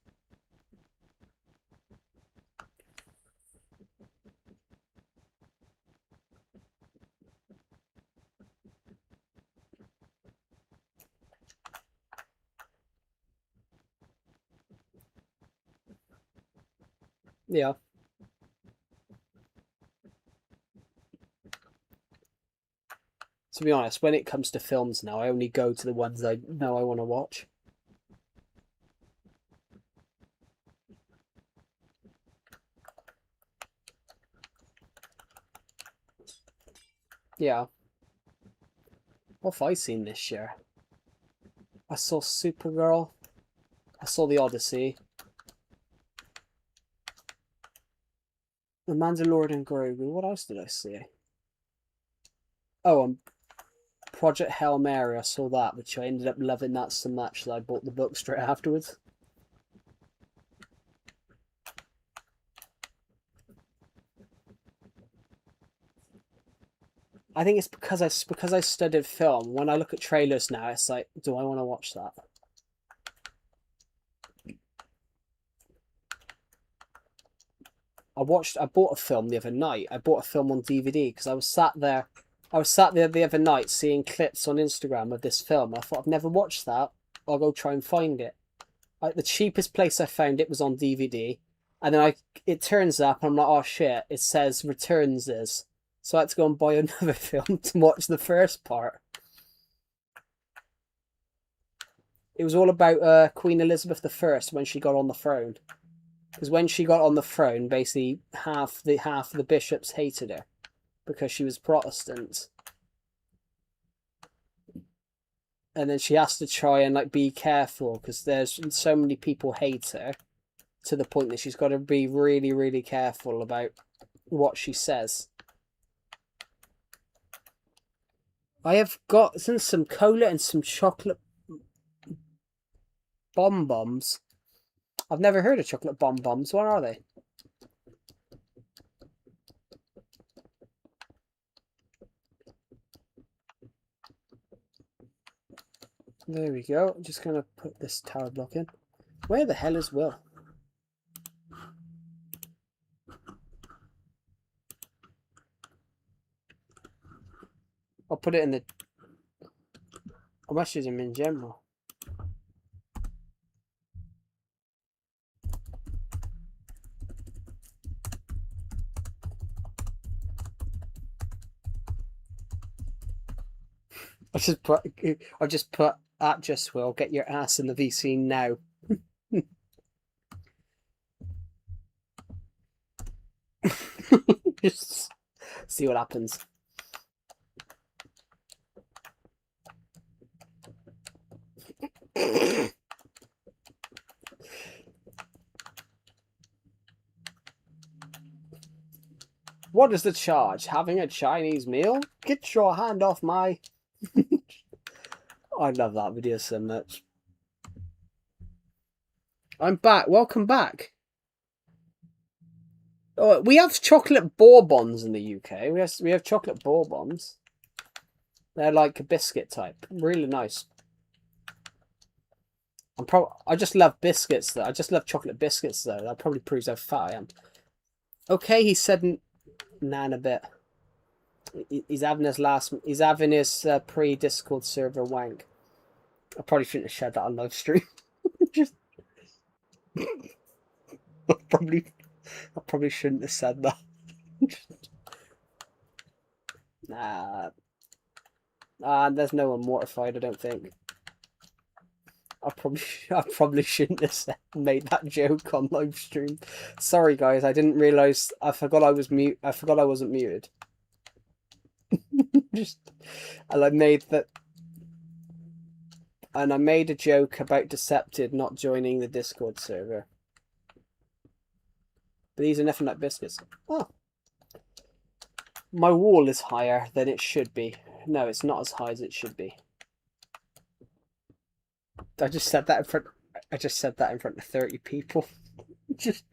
Yeah. To be honest, when it comes to films now, I only go to the ones I know I want to watch. Yeah. What have I seen this year? I saw Supergirl. I saw The Odyssey. The Mandalorian Grogu. What else did I see? Oh, Project Hail Mary. I saw that, which I ended up loving that so much that I bought the book straight afterwards. I think it's because I studied film. When I look at trailers now, it's like, do I want to watch that? I bought a film the other night. I bought a film on DVD because I was sat there the other night seeing clips on Instagram of this film. I thought I've never watched that. I'll go try and find it. Like the cheapest place I found it was on DVD, and then it turns up and I'm like, oh shit! It says returns is, so I had to go and buy another film to watch the first part. It was all about Queen Elizabeth I when she got on the throne. Because when she got on the throne, basically half the bishops hated her because she was Protestant, and then she has to try and like be careful because there's so many people hate her to the point that she's got to be really really careful about what she says. I have got some cola and some chocolate bonbons. I've never heard of chocolate bonbons. What are they? There we go. I'm just gonna put this tower block in. Where the hell is Will? I'll put it in the. I'll message him in general. I just put at just Will, get your ass in the VC now. Just see what happens. What is the charge? Having a Chinese meal? Get your hand off my... I love that video so much. I'm back. Welcome back. Oh, we have chocolate bourbons in the UK. We have chocolate bourbons. They're like a biscuit type. Really nice. I just love biscuits though. I just love chocolate biscuits though. That probably proves how fat I am. Okay, he said nah in a bit. He's having his pre-Discord server wank. I probably shouldn't have shared that on live stream. Just I probably shouldn't have said that. Nah. There's no one mortified, I don't think. I probably shouldn't have made that joke on live stream. Sorry guys, I didn't realise. I forgot I was mute. I forgot I wasn't muted. And I made a joke about Decepted not joining the Discord server. But these are nothing like biscuits. Oh. My wall is higher than it should be. No, it's not as high as it should be. I just said that in front of 30 people. Just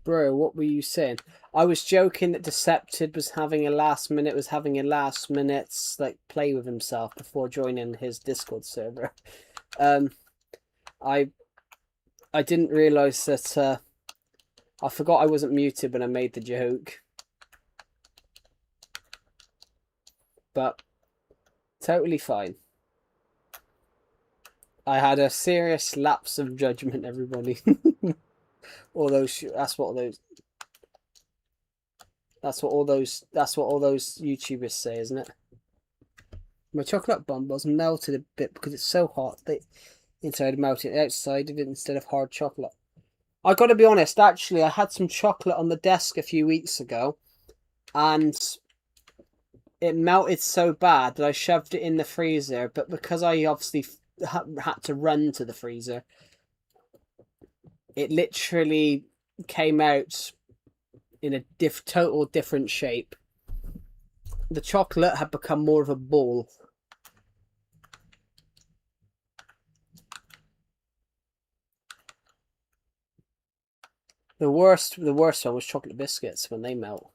Bro, what were you saying? I was joking that Decepted was having a last minute like play with himself before joining his Discord server. I didn't realise that I forgot I wasn't muted when I made the joke. But totally fine. I had a serious lapse of judgment, everybody. That's what all those YouTubers say, isn't it? My chocolate bonbons melted a bit because it's so hot. The inside melted, outside of it instead of hard chocolate. I got to be honest, actually, I had some chocolate on the desk a few weeks ago, and it melted so bad that I shoved it in the freezer. But because I obviously had to run to the freezer, it literally came out in a total different shape. The chocolate had become more of a ball. The worst one was chocolate biscuits when they melt.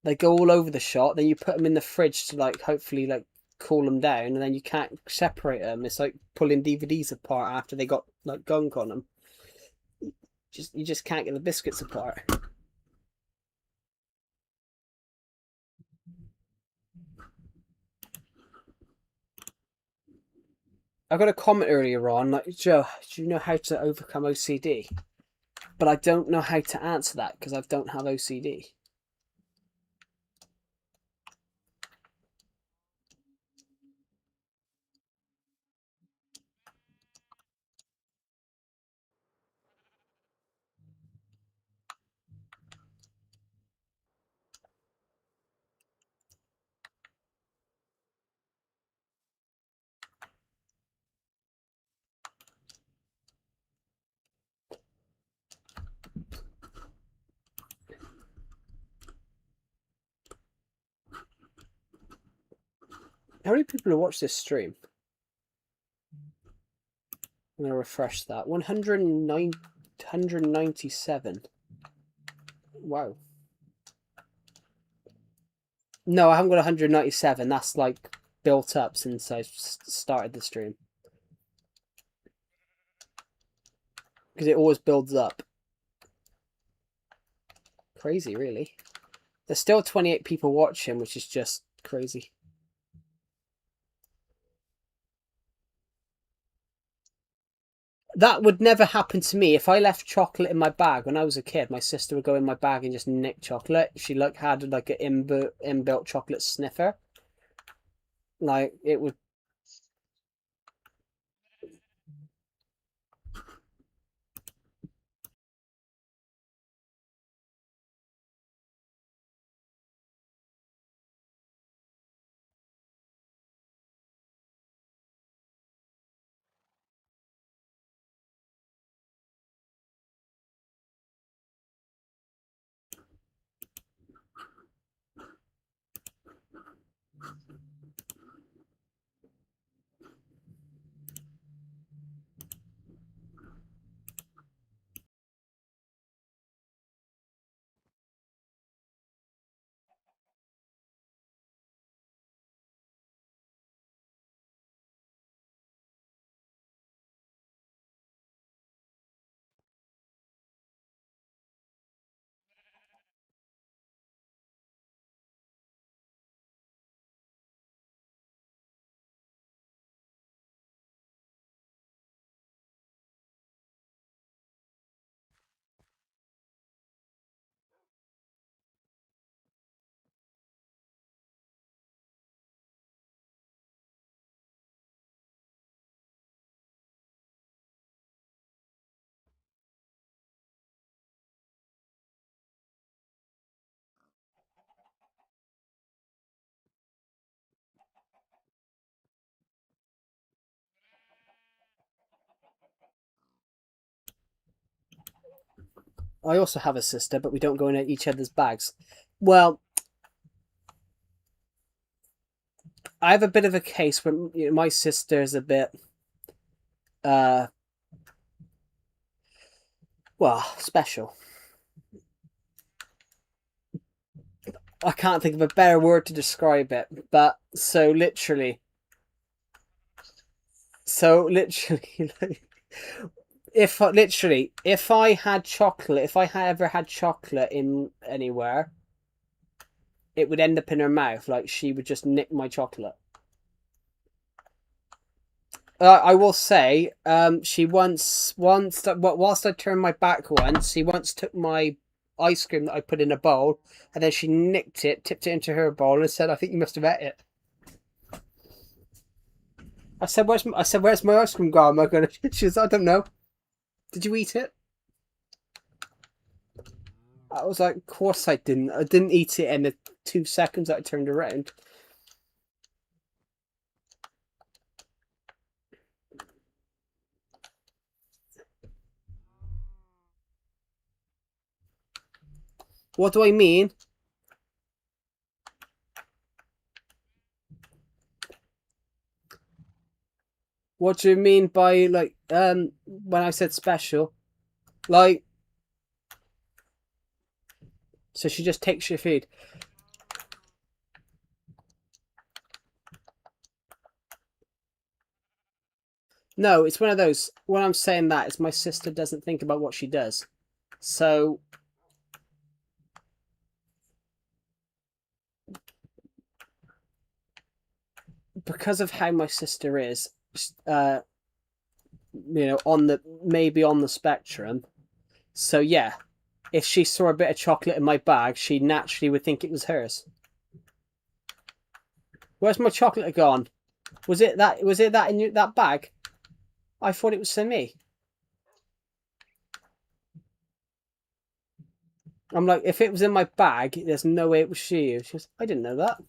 They go all over the shop. Then you put them in the fridge to hopefully cool them down, and then you can't separate them. It's like pulling DVDs apart after they got gunk on them. You just can't get the biscuits apart. I got a comment earlier on Joe, do you know how to overcome OCD? But I don't know how to answer that because I don't have OCD. How many people have watched this stream? I'm going to refresh that. 197. Wow. No, I haven't got 197. That's like built up since I started the stream. Because it always builds up. Crazy, really. There's still 28 people watching, which is just crazy. That would never happen to me. If I left chocolate in my bag when I was a kid, my sister would go in my bag and just nick chocolate. She had like an inbuilt chocolate sniffer. Like it would. I also have a sister, but we don't go in each other's bags. Well, I have a bit of a case where my sister's a bit, well, special. I can't think of a better word to describe it, but so literally, like, if I had chocolate, if I had ever had chocolate in anywhere, it would end up in her mouth. Like she would just nick my chocolate. I will say, she once, whilst I turned my back once, she once took my ice cream that I put in a bowl, and then she nicked it, tipped it into her bowl, and said, "I think you must have ate it." I said, "Where's my ice cream gone?" She was, "I don't know. Did you eat it?" I was like, "Of course I didn't. I didn't eat it in the 2 seconds that I turned around." What do I mean? What do you mean by like when I said special? Like, so she just takes your food. No, it's one of those. When I'm saying that, it's my sister doesn't think about what she does. So because of how my sister is, on the spectrum. So yeah, if she saw a bit of chocolate in my bag, she naturally would think it was hers. Where's my chocolate gone? Was it that? Was it that in that bag? I thought it was for me. I'm like, if it was in my bag, there's no way it was she. She was, I didn't know that.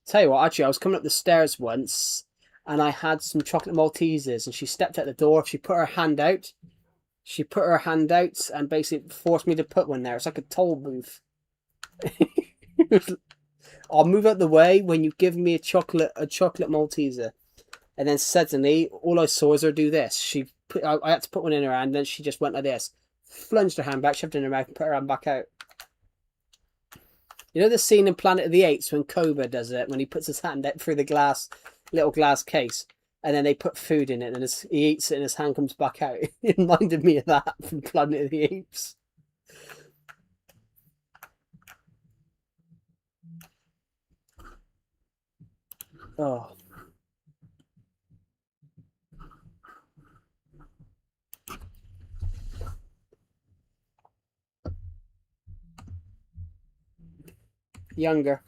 Tell you what, actually, I was coming up the stairs once, and I had some chocolate Maltesers, and she stepped out the door. She put her hand out. She put her hand out and basically forced me to put one there. It's like a toll booth. I'll move out the way when you give me a chocolate Malteser. And then suddenly, all I saw was her do this. I had to put one in her hand, and then she just went like this. Flunged her hand back, shoved it in her mouth, and put her hand back out. You know the scene in Planet of the Apes when Cobra does it, when he puts his hand out through the little glass case, and then they put food in it, and he eats it, and his hand comes back out. It reminded me of that from Planet of the Apes. Oh. Younger.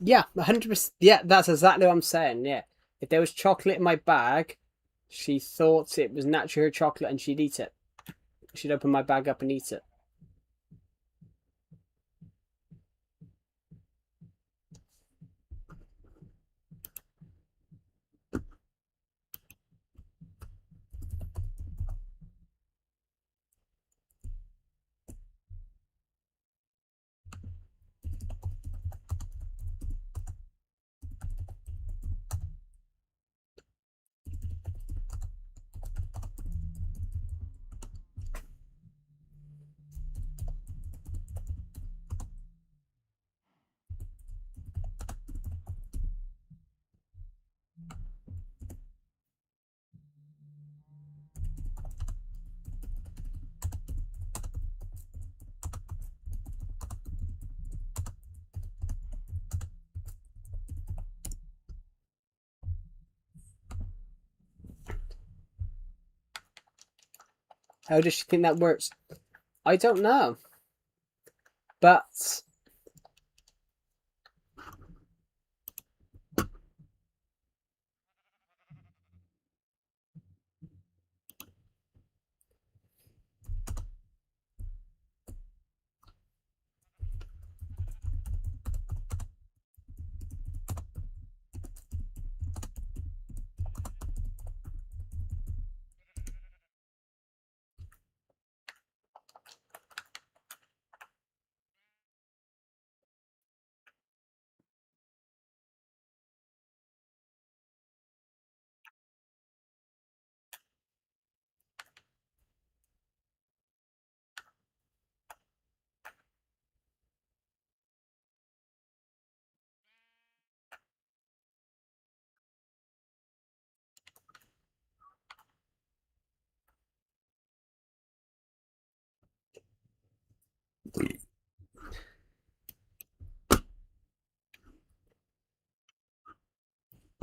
Yeah, 100%. Yeah, that's exactly what I'm saying. Yeah. If there was chocolate in my bag, she thought it was naturally her chocolate and she'd eat it. She'd open my bag up and eat it. How does she think that works? I don't know. But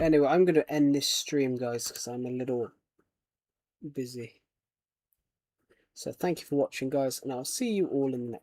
anyway, I'm going to end this stream, guys, because I'm a little busy. So thank you for watching, guys, and I'll see you all in the next